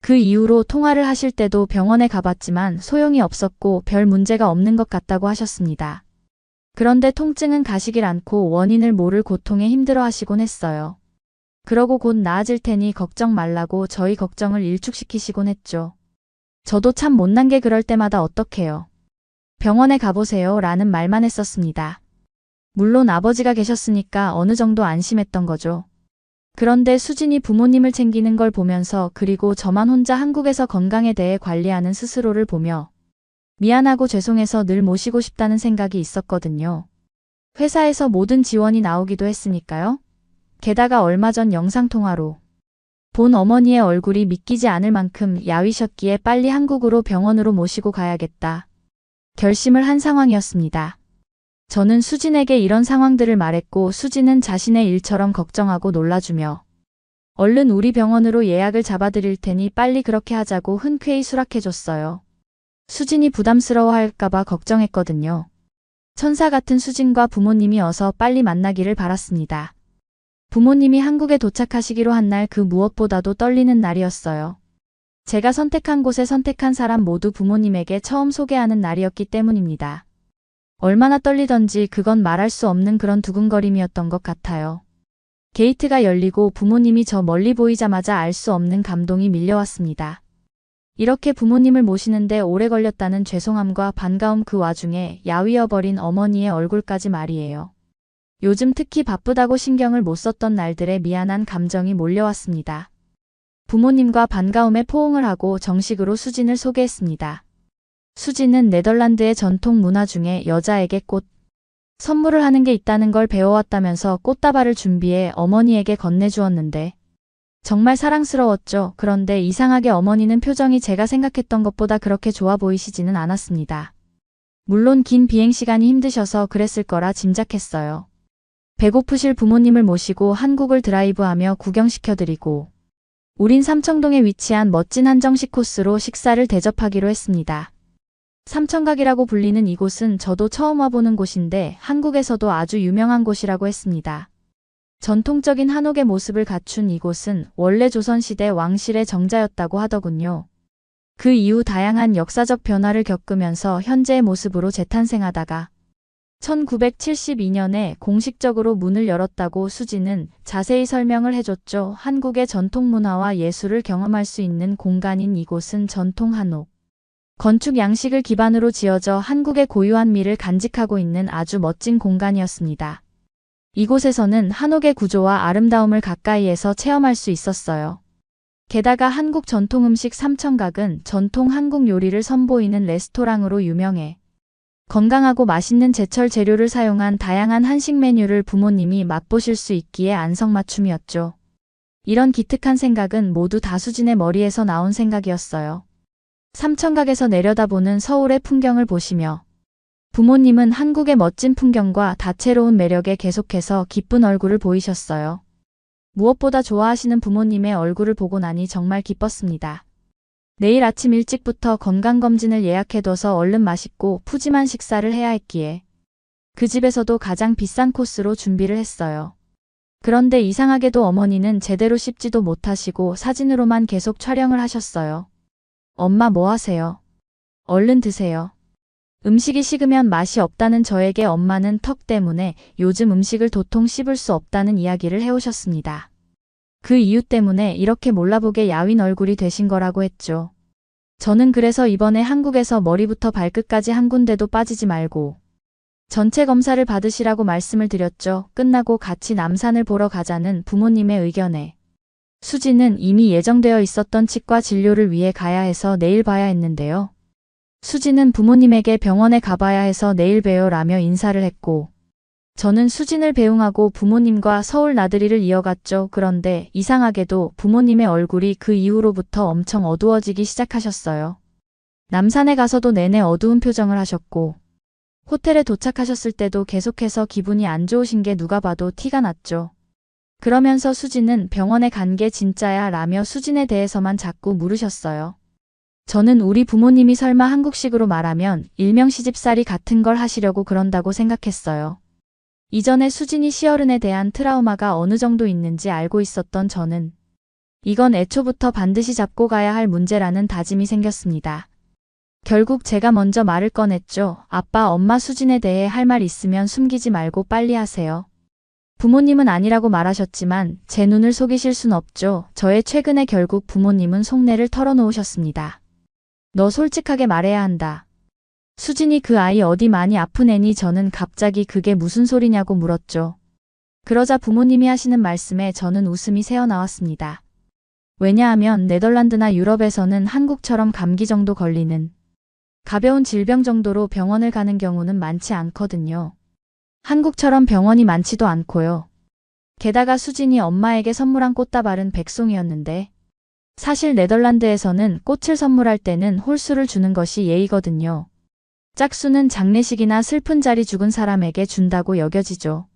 그 이후로 통화를 하실 때도 병원에 가봤지만 소용이 없었고 별 문제가 없는 것 같다고 하셨습니다. 그런데 통증은 가시질 않고 원인을 모를 고통에 힘들어하시곤 했어요. 그러고 곧 나아질 테니 걱정 말라고 저희 걱정을 일축시키시곤 했죠. 저도 참 못난 게 그럴 때마다 어떡해요. 병원에 가보세요 라는 말만 했었습니다. 물론 아버지가 계셨으니까 어느 정도 안심했던 거죠. 그런데 수진이 부모님을 챙기는 걸 보면서 그리고 저만 혼자 한국에서 건강에 대해 관리하는 스스로를 보며 미안하고 죄송해서 늘 모시고 싶다는 생각이 있었거든요. 회사에서 모든 지원이 나오기도 했으니까요. 게다가 얼마 전 영상통화로 본 어머니의 얼굴이 믿기지 않을 만큼 야위셨기에 빨리 한국으로 병원으로 모시고 가야겠다. 결심을 한 상황이었습니다. 저는 수진에게 이런 상황들을 말했고 수진은 자신의 일처럼 걱정하고 놀라주며 얼른 우리 병원으로 예약을 잡아드릴 테니 빨리 그렇게 하자고 흔쾌히 수락해줬어요. 수진이 부담스러워할까봐 걱정했거든요. 천사 같은 수진과 부모님이 어서 빨리 만나기를 바랐습니다. 부모님이 한국에 도착하시기로 한 날 그 무엇보다도 떨리는 날이었어요. 제가 선택한 곳에 선택한 사람 모두 부모님에게 처음 소개하는 날이었기 때문입니다. 얼마나 떨리던지 그건 말할 수 없는 그런 두근거림이었던 것 같아요. 게이트가 열리고 부모님이 저 멀리 보이자마자 알 수 없는 감동이 밀려왔습니다. 이렇게 부모님을 모시는데 오래 걸렸다는 죄송함과 반가움 그 와중에 야위어버린 어머니의 얼굴까지 말이에요. 요즘 특히 바쁘다고 신경을 못 썼던 날들에 미안한 감정이 몰려왔습니다. 부모님과 반가움에 포옹을 하고 정식으로 수진을 소개했습니다. 수진은 네덜란드의 전통 문화 중에 여자에게 꽃 선물을 하는 게 있다는 걸 배워왔다면서 꽃다발을 준비해 어머니에게 건네주었는데 정말 사랑스러웠죠. 그런데 이상하게 어머니는 표정이 제가 생각했던 것보다 그렇게 좋아 보이시지는 않았습니다. 물론 긴 비행시간이 힘드셔서 그랬을 거라 짐작했어요. 배고프실 부모님을 모시고 한국을 드라이브하며 구경시켜드리고 우린 삼청동에 위치한 멋진 한정식 코스로 식사를 대접하기로 했습니다. 삼청각이라고 불리는 이곳은 저도 처음 와보는 곳인데 한국에서도 아주 유명한 곳이라고 했습니다. 전통적인 한옥의 모습을 갖춘 이곳은 원래 조선시대 왕실의 정자였다고 하더군요. 그 이후 다양한 역사적 변화를 겪으면서 현재의 모습으로 재탄생하다가 1972년에 공식적으로 문을 열었다고 수진은 자세히 설명을 해줬죠. 한국의 전통 문화와 예술을 경험할 수 있는 공간인 이곳은 전통 한옥, 건축 양식을 기반으로 지어져 한국의 고유한 미를 간직하고 있는 아주 멋진 공간이었습니다. 이곳에서는 한옥의 구조와 아름다움을 가까이에서 체험할 수 있었어요. 게다가 한국 전통 음식 삼천각은 전통 한국 요리를 선보이는 레스토랑으로 유명해 건강하고 맛있는 제철 재료를 사용한 다양한 한식 메뉴를 부모님이 맛보실 수 있기에 안성맞춤이었죠. 이런 기특한 생각은 모두 다수진의 머리에서 나온 생각이었어요. 삼천각에서 내려다보는 서울의 풍경을 보시며 부모님은 한국의 멋진 풍경과 다채로운 매력에 계속해서 기쁜 얼굴을 보이셨어요. 무엇보다 좋아하시는 부모님의 얼굴을 보고 나니 정말 기뻤습니다. 내일 아침 일찍부터 건강검진을 예약해둬서 얼른 맛있고 푸짐한 식사를 해야 했기에 그 집에서도 가장 비싼 코스로 준비를 했어요. 그런데 이상하게도 어머니는 제대로 씹지도 못하시고 사진으로만 계속 촬영을 하셨어요. 엄마 뭐 하세요? 얼른 드세요. 음식이 식으면 맛이 없다는 저에게 엄마는 턱 때문에 요즘 음식을 도통 씹을 수 없다는 이야기를 해오셨습니다. 그 이유 때문에 이렇게 몰라보게 야윈 얼굴이 되신 거라고 했죠. 저는 그래서 이번에 한국에서 머리부터 발끝까지 한 군데도 빠지지 말고 전체 검사를 받으시라고 말씀을 드렸죠. 끝나고 같이 남산을 보러 가자는 부모님의 의견에 수지는 이미 예정되어 있었던 치과 진료를 위해 가야 해서 내일 봐야 했는데요. 수지는 부모님에게 병원에 가봐야 해서 내일 봬요 라며 인사를 했고 저는 수진을 배웅하고 부모님과 서울 나들이를 이어갔죠. 그런데 이상하게도 부모님의 얼굴이 그 이후로부터 엄청 어두워지기 시작하셨어요. 남산에 가서도 내내 어두운 표정을 하셨고 호텔에 도착하셨을 때도 계속해서 기분이 안 좋으신 게 누가 봐도 티가 났죠. 그러면서 수진은 병원에 간 게 진짜야 라며 수진에 대해서만 자꾸 물으셨어요. 저는 우리 부모님이 설마 한국식으로 말하면 일명 시집살이 같은 걸 하시려고 그런다고 생각했어요. 이전에 수진이 시어른에 대한 트라우마가 어느 정도 있는지 알고 있었던 저는 이건 애초부터 반드시 잡고 가야 할 문제라는 다짐이 생겼습니다. 결국 제가 먼저 말을 꺼냈죠. 아빠, 엄마 수진에 대해 할 말 있으면 숨기지 말고 빨리 하세요. 부모님은 아니라고 말하셨지만 제 눈을 속이실 순 없죠. 저의 최근에 결국 부모님은 속내를 털어놓으셨습니다. 너 솔직하게 말해야 한다. 수진이 그 아이 어디 많이 아픈 애니? 저는 갑자기 그게 무슨 소리냐고 물었죠. 그러자 부모님이 하시는 말씀에 저는 웃음이 새어나왔습니다. 왜냐하면 네덜란드나 유럽에서는 한국처럼 감기 정도 걸리는 가벼운 질병 정도로 병원을 가는 경우는 많지 않거든요. 한국처럼 병원이 많지도 않고요. 게다가 수진이 엄마에게 선물한 꽃다발은 백송이었는데 사실 네덜란드에서는 꽃을 선물할 때는 홀수를 주는 것이 예의거든요. 짝수는 장례식이나 슬픈 자리 죽은 사람에게 준다고 여겨지죠.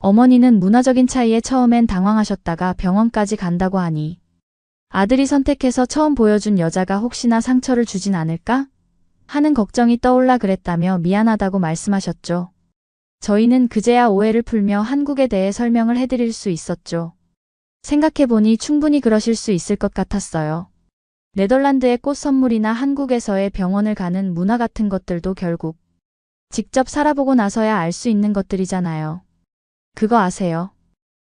어머니는 문화적인 차이에 처음엔 당황하셨다가 병원까지 간다고 하니 아들이 선택해서 처음 보여준 여자가 혹시나 상처를 주진 않을까? 하는 걱정이 떠올라 그랬다며 미안하다고 말씀하셨죠. 저희는 그제야 오해를 풀며 한국에 대해 설명을 해드릴 수 있었죠. 생각해보니 충분히 그러실 수 있을 것 같았어요. 네덜란드의 꽃 선물이나 한국에서의 병원을 가는 문화 같은 것들도 결국 직접 살아보고 나서야 알 수 있는 것들이잖아요. 그거 아세요?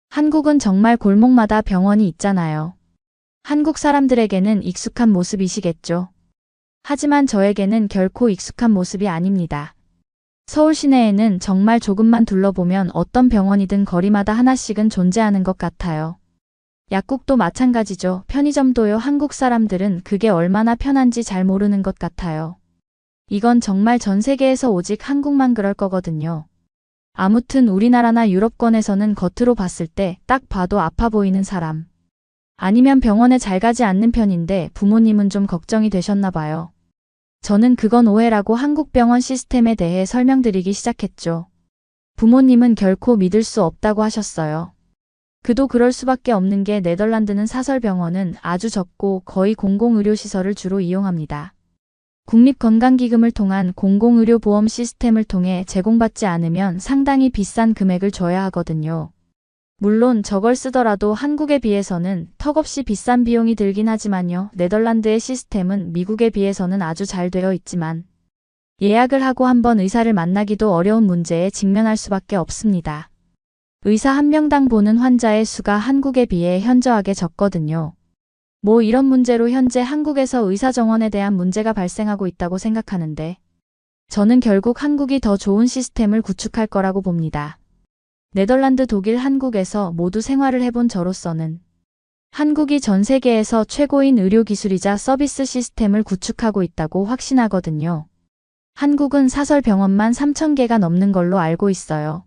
한국은 정말 골목마다 병원이 있잖아요. 한국 사람들에게는 익숙한 모습이시겠죠. 하지만 저에게는 결코 익숙한 모습이 아닙니다. 서울 시내에는 정말 조금만 둘러보면 어떤 병원이든 거리마다 하나씩은 존재하는 것 같아요. 약국도 마찬가지죠. 편의점도요. 한국 사람들은 그게 얼마나 편한지 잘 모르는 것 같아요. 이건 정말 전 세계에서 오직 한국만 그럴 거거든요. 아무튼 우리나라나 유럽권에서는 겉으로 봤을 때 딱 봐도 아파 보이는 사람. 아니면 병원에 잘 가지 않는 편인데 부모님은 좀 걱정이 되셨나 봐요. 저는 그건 오해라고 한국 병원 시스템에 대해 설명드리기 시작했죠. 부모님은 결코 믿을 수 없다고 하셨어요. 그도 그럴 수밖에 없는 게 네덜란드는 사설병원은 아주 적고 거의 공공의료시설을 주로 이용합니다. 국립건강기금을 통한 공공의료보험 시스템을 통해 제공받지 않으면 상당히 비싼 금액을 줘야 하거든요. 물론 저걸 쓰더라도 한국에 비해서는 턱없이 비싼 비용이 들긴 하지만요. 네덜란드의 시스템은 미국에 비해서는 아주 잘 되어 있지만 예약을 하고 한번 의사를 만나기도 어려운 문제에 직면할 수밖에 없습니다. 의사 한 명당 보는 환자의 수가 한국에 비해 현저하게 적거든요. 뭐 이런 문제로 현재 한국에서 의사 정원에 대한 문제가 발생하고 있다고 생각하는데 저는 결국 한국이 더 좋은 시스템을 구축할 거라고 봅니다. 네덜란드, 독일, 한국에서 모두 생활을 해본 저로서는 한국이 전 세계에서 최고인 의료 기술이자 서비스 시스템을 구축하고 있다고 확신하거든요. 한국은 사설 병원만 3,000개가 넘는 걸로 알고 있어요.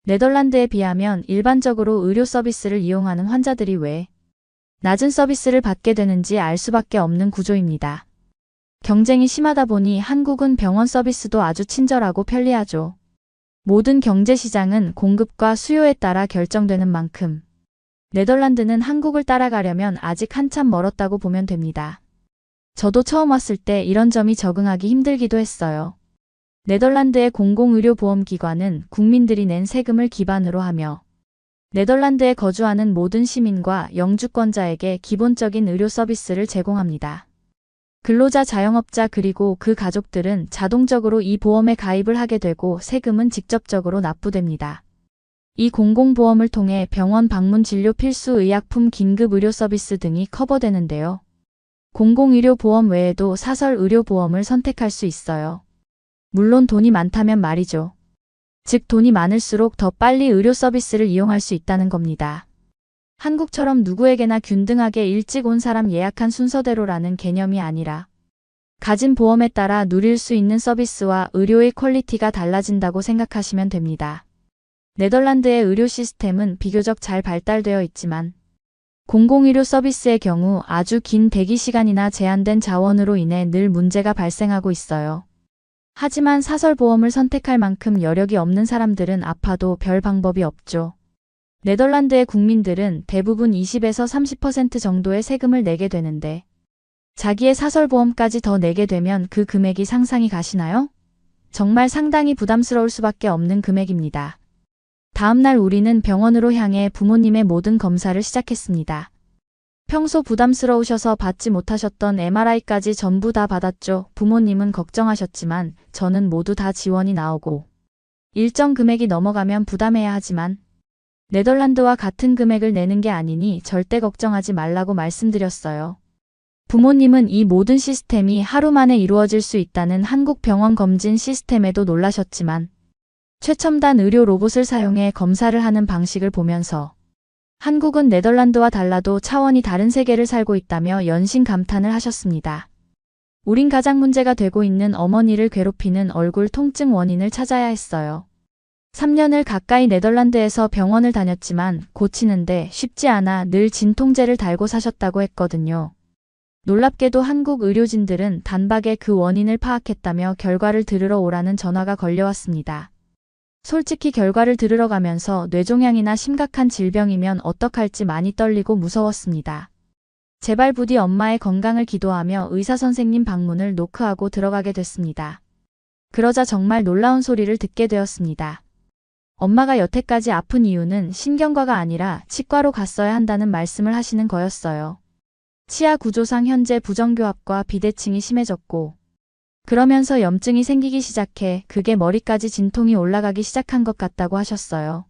네덜란드에 비하면 일반적으로 의료 서비스를 이용하는 환자들이 왜 낮은 서비스를 받게 되는지 알 수밖에 없는 구조입니다. 경쟁이 심하다 보니 한국은 병원 서비스도 아주 친절하고 편리하죠. 모든 경제 시장은 공급과 수요에 따라 결정되는 만큼 네덜란드는 한국을 따라가려면 아직 한참 멀었다고 보면 됩니다. 저도 처음 왔을 때 이런 점이 적응하기 힘들기도 했어요. 네덜란드의 공공의료보험기관은 국민들이 낸 세금을 기반으로 하며 네덜란드에 거주하는 모든 시민과 영주권자에게 기본적인 의료 서비스를 제공합니다. 근로자, 자영업자 그리고 그 가족들은 자동적으로 이 보험에 가입을 하게 되고 세금은 직접적으로 납부됩니다. 이 공공보험을 통해 병원 방문, 진료, 필수 의약품, 긴급 의료 서비스 등이 커버되는데요. 공공의료보험 외에도 사설 의료보험을 선택할 수 있어요. 물론 돈이 많다면 말이죠. 즉 돈이 많을수록 더 빨리 의료 서비스를 이용할 수 있다는 겁니다. 한국처럼 누구에게나 균등하게 일찍 온 사람 예약한 순서대로라는 개념이 아니라 가진 보험에 따라 누릴 수 있는 서비스와 의료의 퀄리티가 달라진다고 생각하시면 됩니다. 네덜란드의 의료 시스템은 비교적 잘 발달되어 있지만 공공의료 서비스의 경우 아주 긴 대기 시간이나 제한된 자원으로 인해 늘 문제가 발생하고 있어요. 하지만 사설보험을 선택할 만큼 여력이 없는 사람들은 아파도 별 방법이 없죠. 네덜란드의 국민들은 대부분 20에서 30% 정도의 세금을 내게 되는데 자기의 사설보험까지 더 내게 되면 그 금액이 상상이 가시나요? 정말 상당히 부담스러울 수밖에 없는 금액입니다. 다음날 우리는 병원으로 향해 부모님의 모든 검사를 시작했습니다. 평소 부담스러우셔서 받지 못하셨던 MRI까지 전부 다 받았죠. 부모님은 걱정하셨지만 저는 모두 다 지원이 나오고 일정 금액이 넘어가면 부담해야 하지만 네덜란드와 같은 금액을 내는 게 아니니 절대 걱정하지 말라고 말씀드렸어요. 부모님은 이 모든 시스템이 하루 만에 이루어질 수 있다는 한국 병원 검진 시스템에도 놀라셨지만 최첨단 의료 로봇을 사용해 검사를 하는 방식을 보면서 한국은 네덜란드와 달라도 차원이 다른 세계를 살고 있다며 연신 감탄을 하셨습니다. 우린 가장 문제가 되고 있는 어머니를 괴롭히는 얼굴 통증 원인을 찾아야 했어요. 3년을 가까이 네덜란드에서 병원을 다녔지만 고치는데 쉽지 않아 늘 진통제를 달고 사셨다고 했거든요. 놀랍게도 한국 의료진들은 단박에 그 원인을 파악했다며 결과를 들으러 오라는 전화가 걸려왔습니다. 솔직히 결과를 들으러 가면서 뇌종양이나 심각한 질병이면 어떡할지 많이 떨리고 무서웠습니다. 제발 부디 엄마의 건강을 기도하며 의사 선생님 방문을 노크하고 들어가게 됐습니다. 그러자 정말 놀라운 소리를 듣게 되었습니다. 엄마가 여태까지 아픈 이유는 신경과가 아니라 치과로 갔어야 한다는 말씀을 하시는 거였어요. 치아 구조상 현재 부정교합과 비대칭이 심해졌고 그러면서 염증이 생기기 시작해 그게 머리까지 진통이 올라가기 시작한 것 같다고 하셨어요.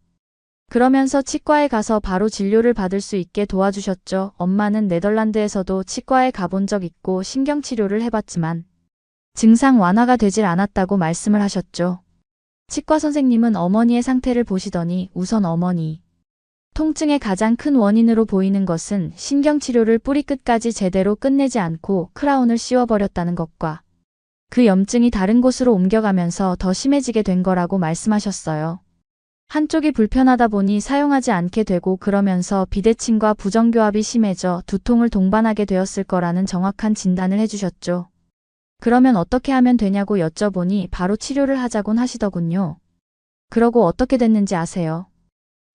그러면서 치과에 가서 바로 진료를 받을 수 있게 도와주셨죠. 엄마는 네덜란드에서도 치과에 가본 적 있고 신경치료를 해봤지만 증상 완화가 되질 않았다고 말씀을 하셨죠. 치과 선생님은 어머니의 상태를 보시더니 우선 어머니 통증의 가장 큰 원인으로 보이는 것은 신경치료를 뿌리 끝까지 제대로 끝내지 않고 크라운을 씌워버렸다는 것과 그 염증이 다른 곳으로 옮겨가면서 더 심해지게 된 거라고 말씀하셨어요. 한쪽이 불편하다 보니 사용하지 않게 되고 그러면서 비대칭과 부정교합이 심해져 두통을 동반하게 되었을 거라는 정확한 진단을 해주셨죠. 그러면 어떻게 하면 되냐고 여쭤보니 바로 치료를 하자곤 하시더군요. 그러고 어떻게 됐는지 아세요?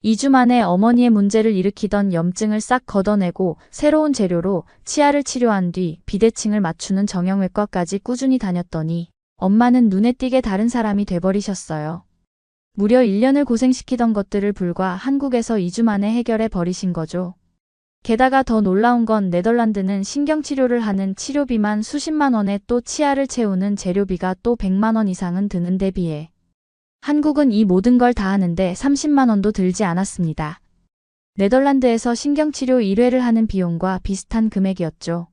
2주 만에 어머니의 문제를 일으키던 염증을 싹 걷어내고 새로운 재료로 치아를 치료한 뒤 비대칭을 맞추는 정형외과까지 꾸준히 다녔더니 엄마는 눈에 띄게 다른 사람이 돼버리셨어요. 무려 1년을 고생시키던 것들을 불과 한국에서 2주 만에 해결해 버리신 거죠. 게다가 더 놀라운 건 네덜란드는 신경치료를 하는 치료비만 수십만 원에 또 치아를 채우는 재료비가 또 100만 원 이상은 드는 데 비해 한국은 이 모든 걸 다 하는데 30만 원도 들지 않았습니다. 네덜란드에서 신경치료 1회를 하는 비용과 비슷한 금액이었죠.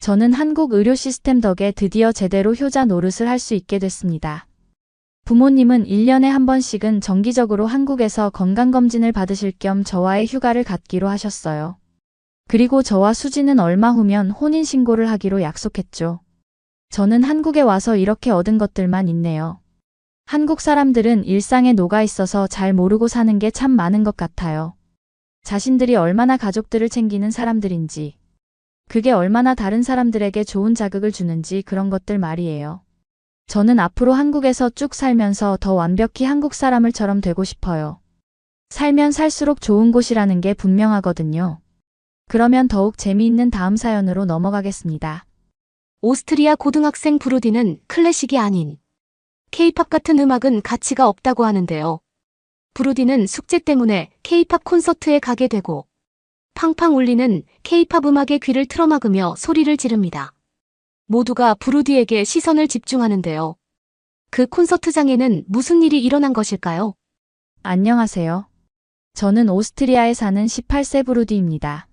저는 한국 의료 시스템 덕에 드디어 제대로 효자 노릇을 할 수 있게 됐습니다. 부모님은 1년에 한 번씩은 정기적으로 한국에서 건강검진을 받으실 겸 저와의 휴가를 갖기로 하셨어요. 그리고 저와 수지는 얼마 후면 혼인신고를 하기로 약속했죠. 저는 한국에 와서 이렇게 얻은 것들만 있네요. 한국 사람들은 일상에 녹아 있어서 잘 모르고 사는 게 참 많은 것 같아요. 자신들이 얼마나 가족들을 챙기는 사람들인지, 그게 얼마나 다른 사람들에게 좋은 자극을 주는지 그런 것들 말이에요. 저는 앞으로 한국에서 쭉 살면서 더 완벽히 한국 사람을처럼 되고 싶어요. 살면 살수록 좋은 곳이라는 게 분명하거든요. 그러면 더욱 재미있는 다음 사연으로 넘어가겠습니다. 오스트리아 고등학생 브루디는 클래식이 아닌 K-팝 같은 음악은 가치가 없다고 하는데요. 브루디는 숙제 때문에 K-팝 콘서트에 가게 되고 팡팡 울리는 K-팝 음악에 귀를 틀어막으며 소리를 지릅니다. 모두가 브루디에게 시선을 집중하는데요. 그 콘서트장에는 무슨 일이 일어난 것일까요? 안녕하세요. 저는 오스트리아에 사는 18세 브루디입니다.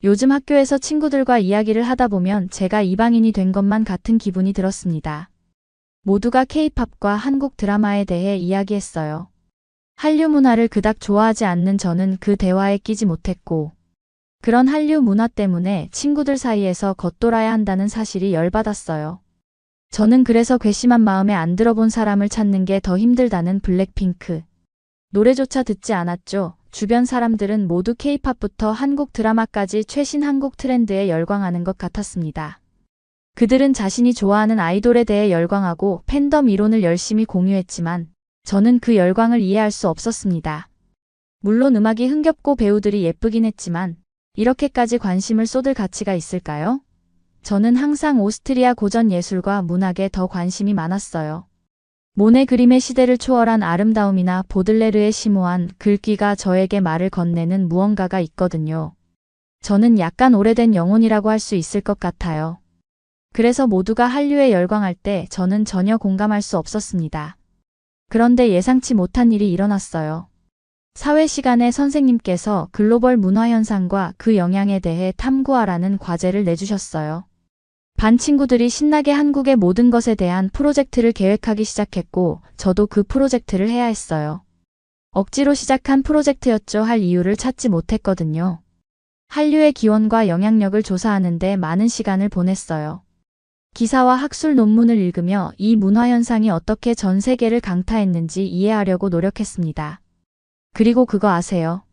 요즘 학교에서 친구들과 이야기를 하다 보면 제가 이방인이 된 것만 같은 기분이 들었습니다. 모두가 K-팝과 한국 드라마에 대해 이야기했어요. 한류 문화를 그닥 좋아하지 않는 저는 그 대화에 끼지 못했고, 그런 한류 문화 때문에 친구들 사이에서 겉돌아야 한다는 사실이 열받았어요. 저는 그래서 괘씸한 마음에 안 들어본 사람을 찾는 게 더 힘들다는 블랙핑크 노래조차 듣지 않았죠. 주변 사람들은 모두 K-팝부터 한국 드라마까지 최신 한국 트렌드에 열광하는 것 같았습니다. 그들은 자신이 좋아하는 아이돌에 대해 열광하고 팬덤 이론을 열심히 공유했지만 저는 그 열광을 이해할 수 없었습니다. 물론 음악이 흥겹고 배우들이 예쁘긴 했지만 이렇게까지 관심을 쏟을 가치가 있을까요? 저는 항상 오스트리아 고전 예술과 문학에 더 관심이 많았어요. 모네 그림의 시대를 초월한 아름다움이나 보들레르의 심오한 글귀가 저에게 말을 건네는 무언가가 있거든요. 저는 약간 오래된 영혼이라고 할 수 있을 것 같아요. 그래서 모두가 한류에 열광할 때 저는 전혀 공감할 수 없었습니다. 그런데 예상치 못한 일이 일어났어요. 사회 시간에 선생님께서 글로벌 문화 현상과 그 영향에 대해 탐구하라는 과제를 내주셨어요. 반 친구들이 신나게 한국의 모든 것에 대한 프로젝트를 계획하기 시작했고 저도 그 프로젝트를 해야 했어요. 억지로 시작한 프로젝트였죠. 할 이유를 찾지 못했거든요. 한류의 기원과 영향력을 조사하는 데 많은 시간을 보냈어요. 기사와 학술 논문을 읽으며 이 문화 현상이 어떻게 전 세계를 강타했는지 이해하려고 노력했습니다. 그리고 그거 아세요?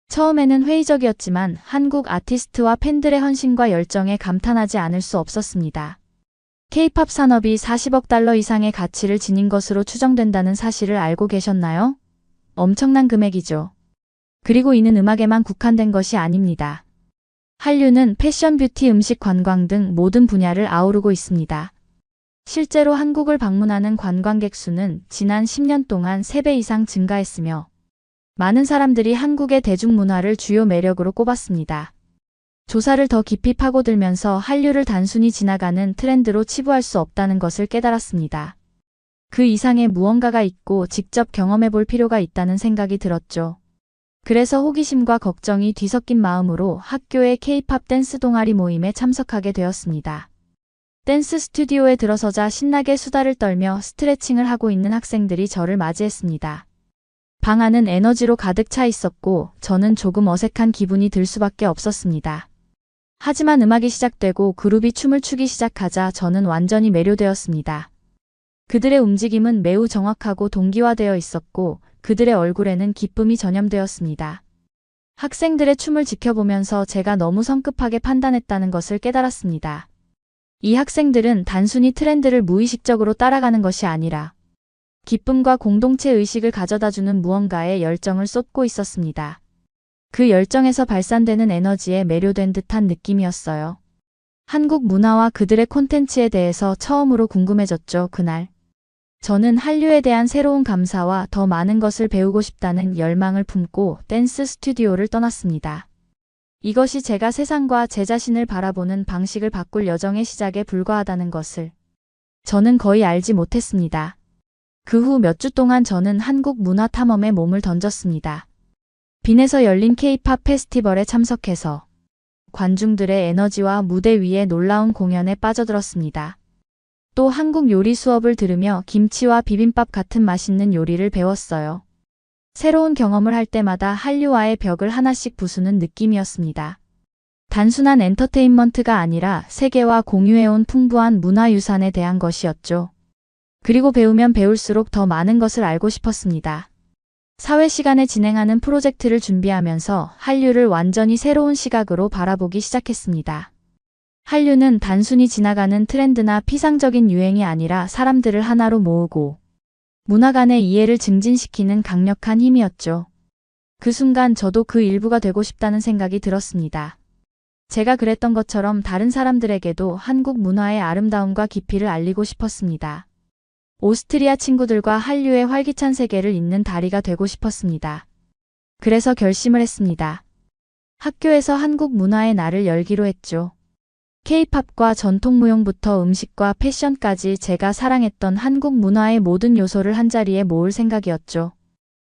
처음에는 회의적이었지만 한국 아티스트와 팬들의 헌신과 열정에 감탄하지 않을 수 없었습니다. K-팝 산업이 40억 달러 이상의 가치를 지닌 것으로 추정된다는 사실을 알고 계셨나요? 엄청난 금액이죠. 그리고 이는 음악에만 국한된 것이 아닙니다. 한류는 패션, 뷰티, 음식, 관광 등 모든 분야를 아우르고 있습니다. 실제로 한국을 방문하는 관광객 수는 지난 10년 동안 3배 이상 증가했으며 많은 사람들이 한국의 대중문화를 주요 매력으로 꼽았습니다. 조사를 더 깊이 파고들면서 한류를 단순히 지나가는 트렌드로 치부할 수 없다는 것을 깨달았습니다. 그 이상의 무언가가 있고 직접 경험해 볼 필요가 있다는 생각이 들었죠. 그래서 호기심과 걱정이 뒤섞인 마음으로 학교의 K-팝 댄스 동아리 모임에 참석하게 되었습니다. 댄스 스튜디오에 들어서자 신나게 수다를 떨며 스트레칭을 하고 있는 학생들이 저를 맞이했습니다. 방 안은 에너지로 가득 차 있었고 저는 조금 어색한 기분이 들 수밖에 없었습니다. 하지만 음악이 시작되고 그룹이 춤을 추기 시작하자 저는 완전히 매료되었습니다. 그들의 움직임은 매우 정확하고 동기화되어 있었고 그들의 얼굴에는 기쁨이 전염되었습니다. 학생들의 춤을 지켜보면서 제가 너무 성급하게 판단했다는 것을 깨달았습니다. 이 학생들은 단순히 트렌드를 무의식적으로 따라가는 것이 아니라 기쁨과 공동체 의식을 가져다주는 무언가에 열정을 쏟고 있었습니다. 그 열정에서 발산되는 에너지에 매료된 듯한 느낌이었어요. 한국 문화와 그들의 콘텐츠에 대해서 처음으로 궁금해졌죠, 그날. 저는 한류에 대한 새로운 감사와 더 많은 것을 배우고 싶다는 열망을 품고 댄스 스튜디오를 떠났습니다. 이것이 제가 세상과 제 자신을 바라보는 방식을 바꿀 여정의 시작에 불과하다는 것을 저는 거의 알지 못했습니다. 그 후 몇 주 동안 저는 한국 문화 탐험에 몸을 던졌습니다. 빈에서 열린 K-팝 페스티벌에 참석해서 관중들의 에너지와 무대 위의 놀라운 공연에 빠져들었습니다. 또 한국 요리 수업을 들으며 김치와 비빔밥 같은 맛있는 요리를 배웠어요. 새로운 경험을 할 때마다 한류와의 벽을 하나씩 부수는 느낌이었습니다. 단순한 엔터테인먼트가 아니라 세계와 공유해온 풍부한 문화유산에 대한 것이었죠. 그리고 배우면 배울수록 더 많은 것을 알고 싶었습니다. 사회 시간에 진행하는 프로젝트를 준비하면서 한류를 완전히 새로운 시각으로 바라보기 시작했습니다. 한류는 단순히 지나가는 트렌드나 피상적인 유행이 아니라 사람들을 하나로 모으고 문화 간의 이해를 증진시키는 강력한 힘이었죠. 그 순간 저도 그 일부가 되고 싶다는 생각이 들었습니다. 제가 그랬던 것처럼 다른 사람들에게도 한국 문화의 아름다움과 깊이를 알리고 싶었습니다. 오스트리아 친구들과 한류의 활기찬 세계를 잇는 다리가 되고 싶었습니다. 그래서 결심을 했습니다. 학교에서 한국 문화의 날을 열기로 했죠. K-팝과 전통무용부터 음식과 패션까지 제가 사랑했던 한국 문화의 모든 요소를 한자리에 모을 생각이었죠.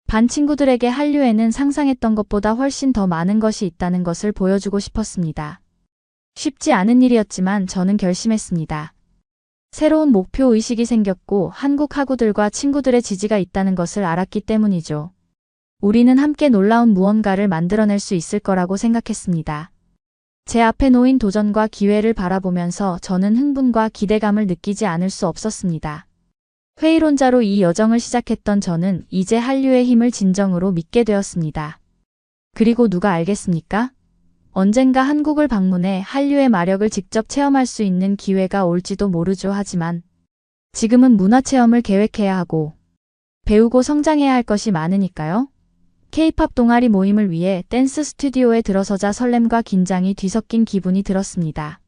반 친구들에게 한류에는 상상했던 것보다 훨씬 더 많은 것이 있다는 것을 보여주고 싶었습니다. 쉽지 않은 일이었지만 저는 결심했습니다. 새로운 목표 의식이 생겼고 한국 학우들과 친구들의 지지가 있다는 것을 알았기 때문이죠. 우리는 함께 놀라운 무언가를 만들어낼 수 있을 거라고 생각했습니다. 제 앞에 놓인 도전과 기회를 바라보면서 저는 흥분과 기대감을 느끼지 않을 수 없었습니다. 회의론자로 이 여정을 시작했던 저는 이제 한류의 힘을 진정으로 믿게 되었습니다. 그리고 누가 알겠습니까? 언젠가 한국을 방문해 한류의 마력을 직접 체험할 수 있는 기회가 올지도 모르죠. 하지만 지금은 문화체험을 계획해야 하고 배우고 성장해야 할 것이 많으니까요. K-팝 동아리 모임을 위해 댄스 스튜디오에 들어서자 설렘과 긴장이 뒤섞인 기분이 들었습니다.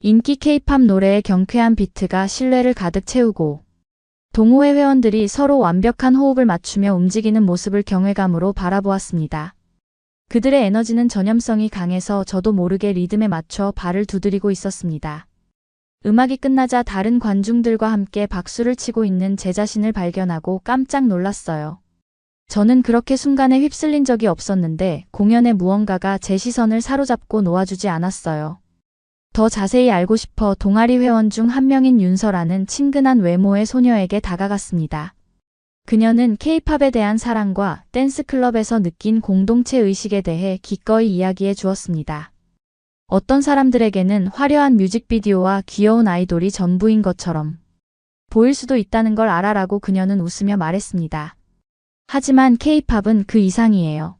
인기 K-팝 노래의 경쾌한 비트가 실내를 가득 채우고 동호회 회원들이 서로 완벽한 호흡을 맞추며 움직이는 모습을 경외감으로 바라보았습니다. 그들의 에너지는 전염성이 강해서 저도 모르게 리듬에 맞춰 발을 두드리고 있었습니다. 음악이 끝나자 다른 관중들과 함께 박수를 치고 있는 제 자신을 발견하고 깜짝 놀랐어요. 저는 그렇게 순간에 휩쓸린 적이 없었는데 공연의 무언가가 제 시선을 사로잡고 놓아주지 않았어요. 더 자세히 알고 싶어 동아리 회원 중 한 명인 윤서라는 친근한 외모의 소녀에게 다가갔습니다. 그녀는 K-팝에 대한 사랑과 댄스클럽에서 느낀 공동체 의식에 대해 기꺼이 이야기해 주었습니다. 어떤 사람들에게는 화려한 뮤직비디오와 귀여운 아이돌이 전부인 것처럼 보일 수도 있다는 걸 알아라고 그녀는 웃으며 말했습니다. 하지만 K-팝은 그 이상이에요.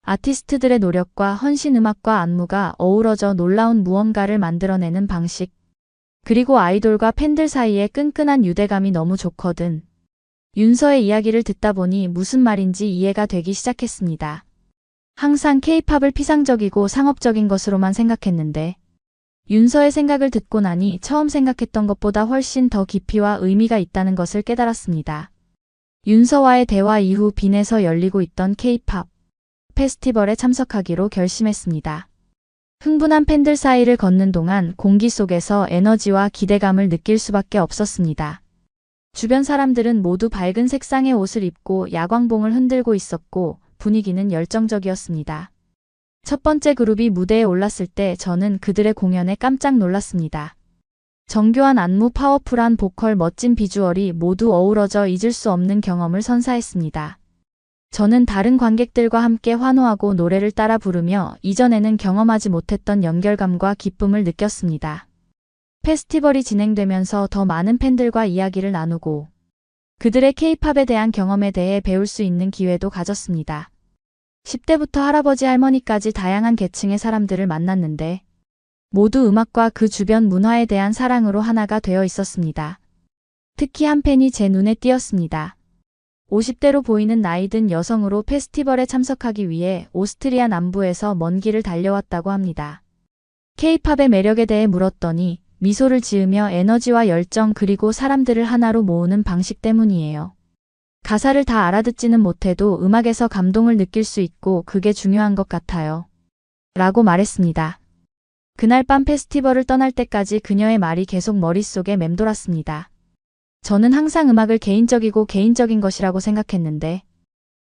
아티스트들의 노력과 헌신 음악과 안무가 어우러져 놀라운 무언가를 만들어내는 방식. 그리고 아이돌과 팬들 사이의 끈끈한 유대감이 너무 좋거든. 윤서의 이야기를 듣다 보니 무슨 말인지 이해가 되기 시작했습니다. 항상 K-팝을 피상적이고 상업적인 것으로만 생각했는데 윤서의 생각을 듣고 나니 처음 생각했던 것보다 훨씬 더 깊이와 의미가 있다는 것을 깨달았습니다. 윤서와의 대화 이후 빈에서 열리고 있던 K-팝 페스티벌에 참석하기로 결심했습니다. 흥분한 팬들 사이를 걷는 동안 공기 속에서 에너지와 기대감을 느낄 수밖에 없었습니다. 주변 사람들은 모두 밝은 색상의 옷을 입고 야광봉을 흔들고 있었고 분위기는 열정적이었습니다. 첫 번째 그룹이 무대에 올랐을 때 저는 그들의 공연에 깜짝 놀랐습니다. 정교한 안무, 파워풀한 보컬, 멋진 비주얼이 모두 어우러져 잊을 수 없는 경험을 선사했습니다. 저는 다른 관객들과 함께 환호하고 노래를 따라 부르며 이전에는 경험하지 못했던 연결감과 기쁨을 느꼈습니다. 페스티벌이 진행되면서 더 많은 팬들과 이야기를 나누고 그들의 K-팝에 대한 경험에 대해 배울 수 있는 기회도 가졌습니다. 10대부터 할아버지 할머니까지 다양한 계층의 사람들을 만났는데 모두 음악과 그 주변 문화에 대한 사랑으로 하나가 되어 있었습니다. 특히 한 팬이 제 눈에 띄었습니다. 50대로 보이는 나이든 여성으로 페스티벌에 참석하기 위해 오스트리아 남부에서 먼 길을 달려왔다고 합니다. K-팝의 매력에 대해 물었더니 미소를 지으며 에너지와 열정 그리고 사람들을 하나로 모으는 방식 때문이에요. 가사를 다 알아듣지는 못해도 음악에서 감동을 느낄 수 있고 그게 중요한 것 같아요. 라고 말했습니다. 그날 밤 페스티벌을 떠날 때까지 그녀의 말이 계속 머릿속에 맴돌았습니다. 저는 항상 음악을 개인적이고 개인적인 것이라고 생각했는데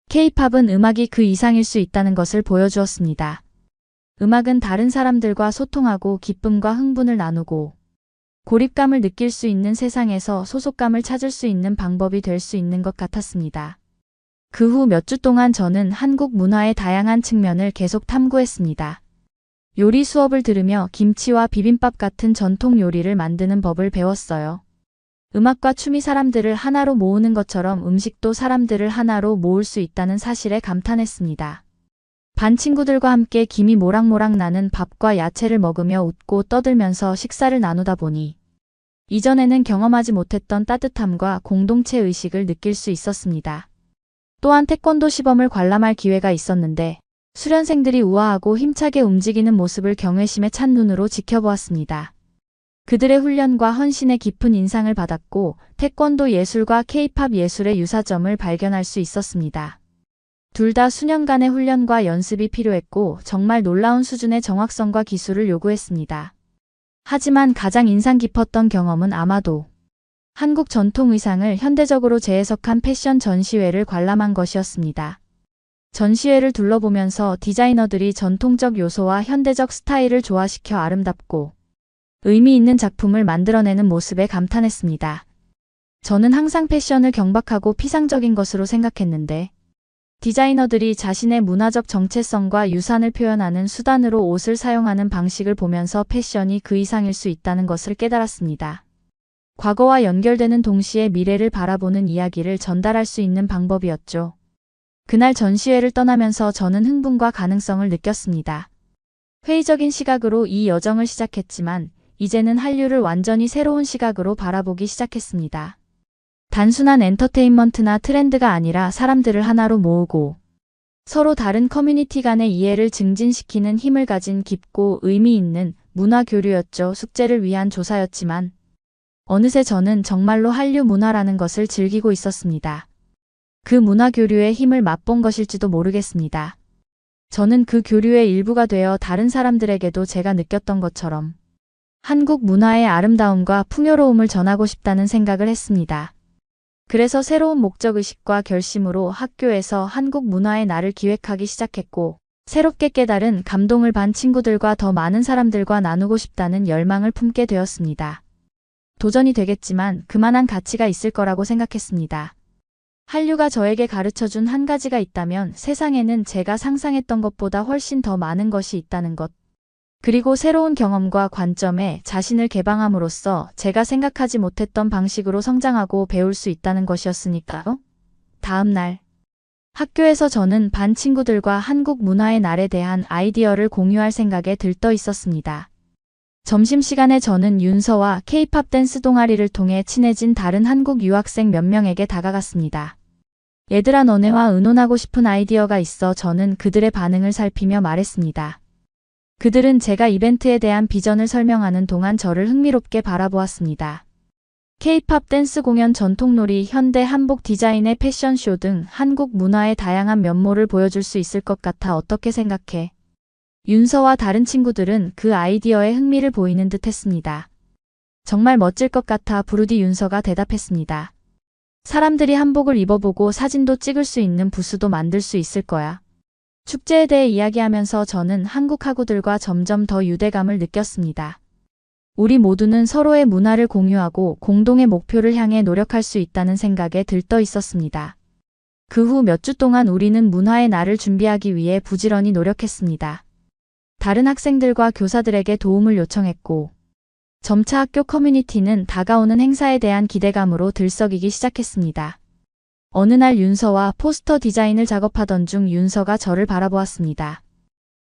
K-팝은 음악이 그 이상일 수 있다는 것을 보여주었습니다. 음악은 다른 사람들과 소통하고 기쁨과 흥분을 나누고 고립감을 느낄 수 있는 세상에서 소속감을 찾을 수 있는 방법이 될 수 있는 것 같았습니다. 그 후 몇 주 동안 저는 한국 문화의 다양한 측면을 계속 탐구했습니다. 요리 수업을 들으며 김치와 비빔밥 같은 전통 요리를 만드는 법을 배웠어요. 음악과 춤이 사람들을 하나로 모으는 것처럼 음식도 사람들을 하나로 모을 수 있다는 사실에 감탄했습니다. 반 친구들과 함께 김이 모락모락 나는 밥과 야채를 먹으며 웃고 떠들면서 식사를 나누다 보니 이전에는 경험하지 못했던 따뜻함과 공동체 의식을 느낄 수 있었습니다. 또한 태권도 시범을 관람할 기회가 있었는데 수련생들이 우아하고 힘차게 움직이는 모습을 경외심에 찬 눈으로 지켜보았습니다. 그들의 훈련과 헌신에 깊은 인상을 받았고 태권도 예술과 K-팝 예술의 유사점을 발견할 수 있었습니다. 둘 다 수년간의 훈련과 연습이 필요했고 정말 놀라운 수준의 정확성과 기술을 요구했습니다. 하지만 가장 인상 깊었던 경험은 아마도 한국 전통 의상을 현대적으로 재해석한 패션 전시회를 관람한 것이었습니다. 전시회를 둘러보면서 디자이너들이 전통적 요소와 현대적 스타일을 조화시켜 아름답고 의미 있는 작품을 만들어내는 모습에 감탄했습니다. 저는 항상 패션을 경박하고 피상적인 것으로 생각했는데 디자이너들이 자신의 문화적 정체성과 유산을 표현하는 수단으로 옷을 사용하는 방식을 보면서 패션이 그 이상일 수 있다는 것을 깨달았습니다. 과거와 연결되는 동시에 미래를 바라보는 이야기를 전달할 수 있는 방법이었죠. 그날 전시회를 떠나면서 저는 흥분과 가능성을 느꼈습니다. 회의적인 시각으로 이 여정을 시작했지만 이제는 한류를 완전히 새로운 시각으로 바라보기 시작했습니다. 단순한 엔터테인먼트나 트렌드가 아니라 사람들을 하나로 모으고 서로 다른 커뮤니티 간의 이해를 증진시키는 힘을 가진 깊고 의미 있는 문화 교류였죠. 숙제를 위한 조사였지만 어느새 저는 정말로 한류 문화라는 것을 즐기고 있었습니다. 그 문화 교류의 힘을 맛본 것일지도 모르겠습니다. 저는 그 교류의 일부가 되어 다른 사람들에게도 제가 느꼈던 것처럼 한국 문화의 아름다움과 풍요로움을 전하고 싶다는 생각을 했습니다. 그래서 새로운 목적의식과 결심으로 학교에서 한국 문화의 날을 기획하기 시작했고 새롭게 깨달은 감동을 반 친구들과 더 많은 사람들과 나누고 싶다는 열망을 품게 되었습니다. 도전이 되겠지만 그만한 가치가 있을 거라고 생각했습니다. 한류가 저에게 가르쳐준 한 가지가 있다면 세상에는 제가 상상했던 것보다 훨씬 더 많은 것이 있다는 것. 그리고 새로운 경험과 관점에 자신을 개방함으로써 제가 생각하지 못했던 방식으로 성장하고 배울 수 있다는 것이었으니까요. 다음 날 학교에서 저는 반 친구들과 한국 문화의 날에 대한 아이디어를 공유할 생각에 들떠 있었습니다. 점심시간에 저는 윤서와 K-팝 댄스 동아리를 통해 친해진 다른 한국 유학생 몇 명에게 다가갔습니다. 얘들아, 너네와 의논하고 싶은 아이디어가 있어. 저는 그들의 반응을 살피며 말했습니다. 그들은 제가 이벤트에 대한 비전을 설명하는 동안 저를 흥미롭게 바라보았습니다. K-팝 댄스 공연, 전통놀이, 현대 한복 디자인의 패션쇼 등 한국 문화의 다양한 면모를 보여줄 수 있을 것 같아. 어떻게 생각해? 윤서와 다른 친구들은 그 아이디어에 흥미를 보이는 듯 했습니다. 정말 멋질 것 같아. 부르디 윤서가 대답했습니다. 사람들이 한복을 입어보고 사진도 찍을 수 있는 부스도 만들 수 있을 거야. 축제에 대해 이야기하면서 저는 한국 학우들과 점점 더 유대감을 느꼈습니다. 우리 모두는 서로의 문화를 공유하고 공동의 목표를 향해 노력할 수 있다는 생각에 들떠 있었습니다. 그 후 몇 주 동안 우리는 문화의 날을 준비하기 위해 부지런히 노력했습니다. 다른 학생들과 교사들에게 도움을 요청했고 점차 학교 커뮤니티는 다가오는 행사에 대한 기대감으로 들썩이기 시작했습니다. 어느 날 윤서와 포스터 디자인을 작업하던 중 윤서가 저를 바라보았습니다.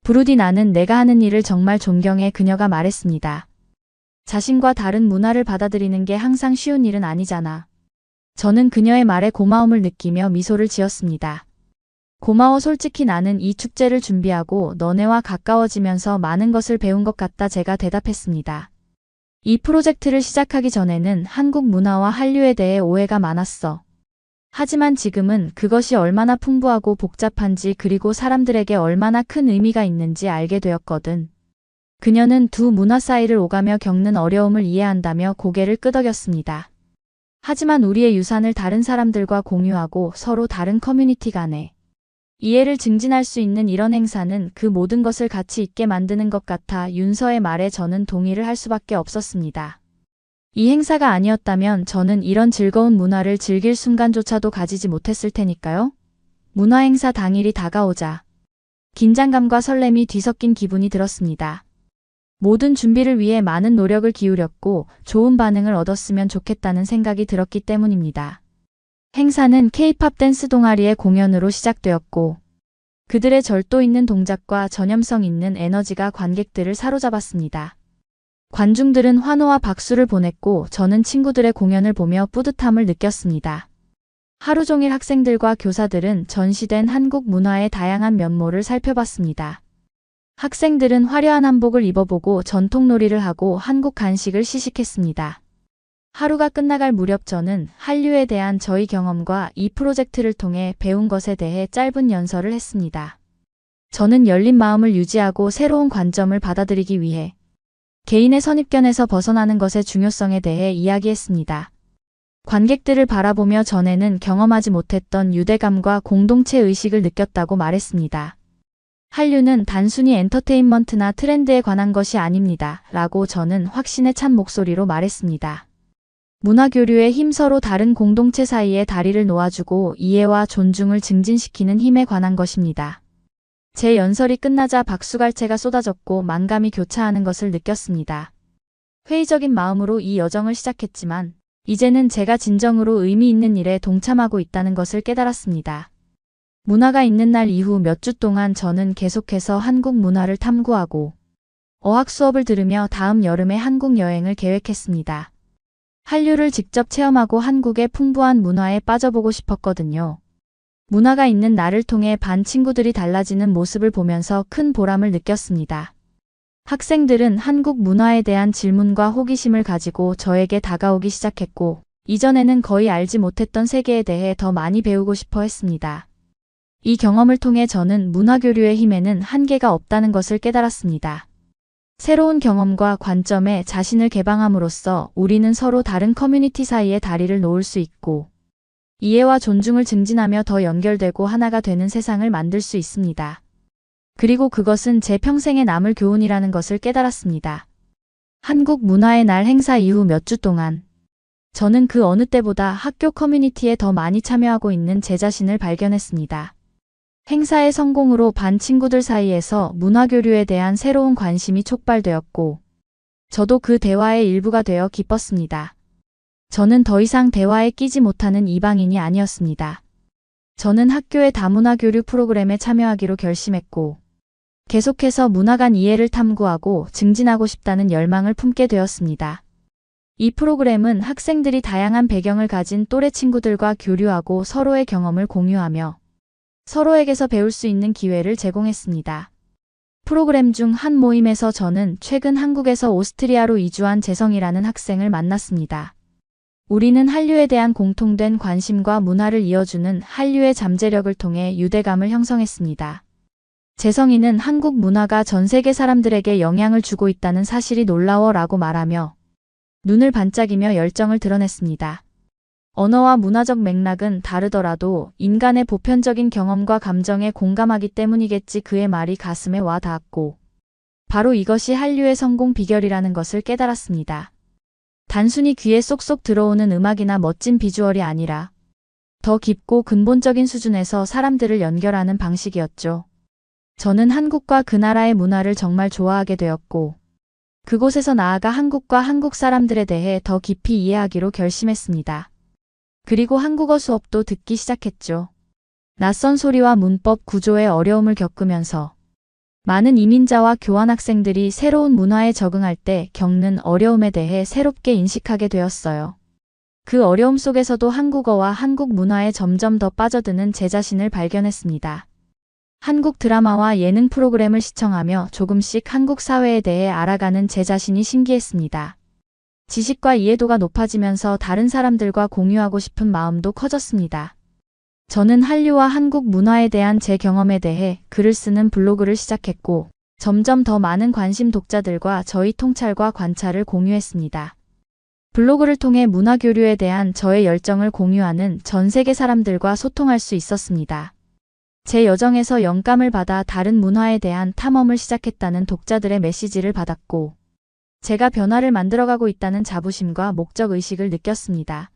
부르디, 나는 내가 하는 일을 정말 존경해. 그녀가 말했습니다. 자신과 다른 문화를 받아들이는 게 항상 쉬운 일은 아니잖아. 저는 그녀의 말에 고마움을 느끼며 미소를 지었습니다. 고마워. 솔직히 나는 이 축제를 준비하고 너네와 가까워지면서 많은 것을 배운 것 같다. 제가 대답했습니다. 이 프로젝트를 시작하기 전에는 한국 문화와 한류에 대해 오해가 많았어. 하지만 지금은 그것이 얼마나 풍부하고 복잡한지 그리고 사람들에게 얼마나 큰 의미가 있는지 알게 되었거든. 그녀는 두 문화 사이를 오가며 겪는 어려움을 이해한다며 고개를 끄덕였습니다. 하지만 우리의 유산을 다른 사람들과 공유하고 서로 다른 커뮤니티 간에 이해를 증진할 수 있는 이런 행사는 그 모든 것을 가치 있게 만드는 것 같아 윤서의 말에 저는 동의를 할 수밖에 없었습니다. 이 행사가 아니었다면 저는 이런 즐거운 문화를 즐길 순간조차도 가지지 못했을 테니까요. 문화행사 당일이 다가오자 긴장감과 설렘이 뒤섞인 기분이 들었습니다. 모든 준비를 위해 많은 노력을 기울였고 좋은 반응을 얻었으면 좋겠다는 생각이 들었기 때문입니다. 행사는 K-팝 댄스 동아리의 공연으로 시작되었고 그들의 절도 있는 동작과 전염성 있는 에너지가 관객들을 사로잡았습니다. 관중들은 환호와 박수를 보냈고 저는 친구들의 공연을 보며 뿌듯함을 느꼈습니다. 하루 종일 학생들과 교사들은 전시된 한국 문화의 다양한 면모를 살펴봤습니다. 학생들은 화려한 한복을 입어보고 전통놀이를 하고 한국 간식을 시식했습니다. 하루가 끝나갈 무렵 저는 한류에 대한 저희 경험과 이 프로젝트를 통해 배운 것에 대해 짧은 연설을 했습니다. 저는 열린 마음을 유지하고 새로운 관점을 받아들이기 위해 개인의 선입견에서 벗어나는 것의 중요성에 대해 이야기했습니다. 관객들을 바라보며 전에는 경험하지 못했던 유대감과 공동체 의식을 느꼈다고 말했습니다. 한류는 단순히 엔터테인먼트나 트렌드에 관한 것이 아닙니다. 라고 저는 확신에 찬 목소리로 말했습니다. 문화교류의 힘 서로 다른 공동체 사이에 다리를 놓아주고 이해와 존중을 증진시키는 힘에 관한 것입니다. 제 연설이 끝나자 박수갈채가 쏟아졌고 만감이 교차하는 것을 느꼈습니다. 회의적인 마음으로 이 여정을 시작했지만 이제는 제가 진정으로 의미 있는 일에 동참하고 있다는 것을 깨달았습니다. 문화가 있는 날 이후 몇 주 동안 저는 계속해서 한국 문화를 탐구하고 어학 수업을 들으며 다음 여름에 한국 여행을 계획했습니다. 한류를 직접 체험하고 한국의 풍부한 문화에 빠져보고 싶었거든요. 문화가 있는 날을 통해 반 친구들이 달라지는 모습을 보면서 큰 보람을 느꼈습니다. 학생들은 한국 문화에 대한 질문과 호기심을 가지고 저에게 다가오기 시작했고, 이전에는 거의 알지 못했던 세계에 대해 더 많이 배우고 싶어 했습니다. 이 경험을 통해 저는 문화교류의 힘에는 한계가 없다는 것을 깨달았습니다. 새로운 경험과 관점에 자신을 개방함으로써 우리는 서로 다른 커뮤니티 사이에 다리를 놓을 수 있고, 이해와 존중을 증진하며 더 연결되고 하나가 되는 세상을 만들 수 있습니다. 그리고 그것은 제 평생에 남을 교훈이라는 것을 깨달았습니다. 한국 문화의 날 행사 이후 몇 주 동안 저는 그 어느 때보다 학교 커뮤니티에 더 많이 참여하고 있는 제 자신을 발견했습니다. 행사의 성공으로 반 친구들 사이에서 문화교류에 대한 새로운 관심이 촉발되었고, 저도 그 대화의 일부가 되어 기뻤습니다. 저는 더 이상 대화에 끼지 못하는 이방인이 아니었습니다. 저는 학교의 다문화 교류 프로그램에 참여하기로 결심했고, 계속해서 문화 간 이해를 탐구하고 증진하고 싶다는 열망을 품게 되었습니다. 이 프로그램은 학생들이 다양한 배경을 가진 또래 친구들과 교류하고 서로의 경험을 공유하며 서로에게서 배울 수 있는 기회를 제공했습니다. 프로그램 중 한 모임에서 저는 최근 한국에서 오스트리아로 이주한 재성이라는 학생을 만났습니다. 우리는 한류에 대한 공통된 관심과 문화를 이어주는 한류의 잠재력을 통해 유대감을 형성했습니다. 재성이는 한국 문화가 전 세계 사람들에게 영향을 주고 있다는 사실이 놀라워라고 말하며 눈을 반짝이며 열정을 드러냈습니다. 언어와 문화적 맥락은 다르더라도 인간의 보편적인 경험과 감정에 공감하기 때문이겠지. 그의 말이 가슴에 와 닿았고, 바로 이것이 한류의 성공 비결이라는 것을 깨달았습니다. 단순히 귀에 쏙쏙 들어오는 음악이나 멋진 비주얼이 아니라 더 깊고 근본적인 수준에서 사람들을 연결하는 방식이었죠. 저는 한국과 그 나라의 문화를 정말 좋아하게 되었고, 그곳에서 나아가 한국과 한국 사람들에 대해 더 깊이 이해하기로 결심했습니다. 그리고 한국어 수업도 듣기 시작했죠. 낯선 소리와 문법 구조의 어려움을 겪으면서 많은 이민자와 교환학생들이 새로운 문화에 적응할 때 겪는 어려움에 대해 새롭게 인식하게 되었어요. 그 어려움 속에서도 한국어와 한국 문화에 점점 더 빠져드는 제 자신을 발견했습니다. 한국 드라마와 예능 프로그램을 시청하며 조금씩 한국 사회에 대해 알아가는 제 자신이 신기했습니다. 지식과 이해도가 높아지면서 다른 사람들과 공유하고 싶은 마음도 커졌습니다. 저는 한류와 한국 문화에 대한 제 경험에 대해 글을 쓰는 블로그를 시작했고, 점점 더 많은 관심 독자들과 저희 통찰과 관찰을 공유했습니다. 블로그를 통해 문화교류에 대한 저의 열정을 공유하는 전 세계 사람들과 소통할 수 있었습니다. 제 여정에서 영감을 받아 다른 문화에 대한 탐험을 시작했다는 독자들의 메시지를 받았고, 제가 변화를 만들어가고 있다는 자부심과 목적의식을 느꼈습니다.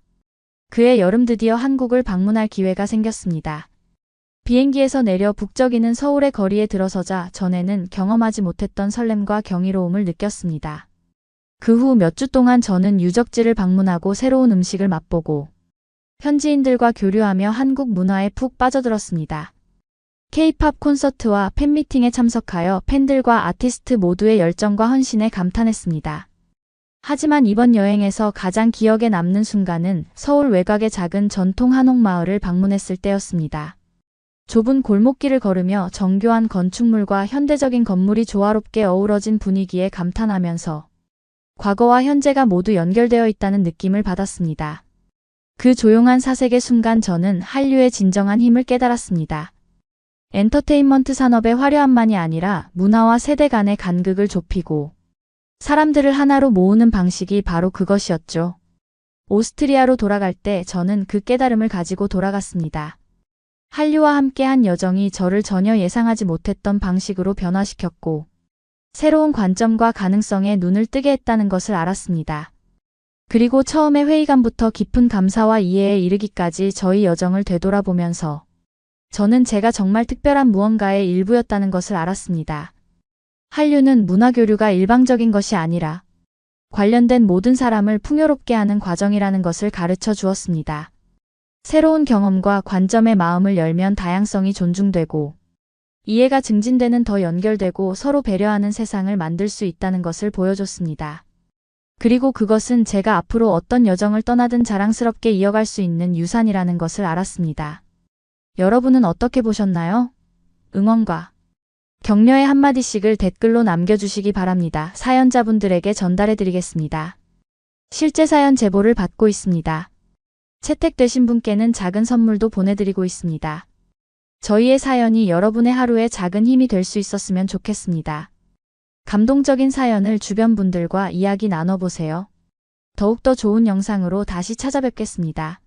그해 여름 드디어 한국을 방문할 기회가 생겼습니다. 비행기에서 내려 북적이는 서울의 거리에 들어서자 전에는 경험하지 못했던 설렘과 경이로움을 느꼈습니다. 그 후 몇 주 동안 저는 유적지를 방문하고 새로운 음식을 맛보고 현지인들과 교류하며 한국 문화에 푹 빠져들었습니다. K-팝 콘서트와 팬미팅에 참석하여 팬들과 아티스트 모두의 열정과 헌신에 감탄했습니다. 하지만 이번 여행에서 가장 기억에 남는 순간은 서울 외곽의 작은 전통 한옥마을을 방문했을 때였습니다. 좁은 골목길을 걸으며 정교한 건축물과 현대적인 건물이 조화롭게 어우러진 분위기에 감탄하면서 과거와 현재가 모두 연결되어 있다는 느낌을 받았습니다. 그 조용한 사색의 순간 저는 한류의 진정한 힘을 깨달았습니다. 엔터테인먼트 산업의 화려함만이 아니라 문화와 세대 간의 간극을 좁히고 사람들을 하나로 모으는 방식이 바로 그것이었죠. 오스트리아로 돌아갈 때 저는 그 깨달음을 가지고 돌아갔습니다. 한류와 함께한 여정이 저를 전혀 예상하지 못했던 방식으로 변화시켰고 새로운 관점과 가능성에 눈을 뜨게 했다는 것을 알았습니다. 그리고 처음의 회의감부터 깊은 감사와 이해에 이르기까지 저희 여정을 되돌아보면서 저는 제가 정말 특별한 무언가의 일부였다는 것을 알았습니다. 한류는 문화교류가 일방적인 것이 아니라 관련된 모든 사람을 풍요롭게 하는 과정이라는 것을 가르쳐 주었습니다. 새로운 경험과 관점의 마음을 열면 다양성이 존중되고 이해가 증진되는 더 연결되고 서로 배려하는 세상을 만들 수 있다는 것을 보여줬습니다. 그리고 그것은 제가 앞으로 어떤 여정을 떠나든 자랑스럽게 이어갈 수 있는 유산이라는 것을 알았습니다. 여러분은 어떻게 보셨나요? 응원과 격려의 한마디씩을 댓글로 남겨주시기 바랍니다. 사연자분들에게 전달해드리겠습니다. 실제 사연 제보를 받고 있습니다. 채택되신 분께는 작은 선물도 보내드리고 있습니다. 저희의 사연이 여러분의 하루에 작은 힘이 될 수 있었으면 좋겠습니다. 감동적인 사연을 주변 분들과 이야기 나눠보세요. 더욱더 좋은 영상으로 다시 찾아뵙겠습니다.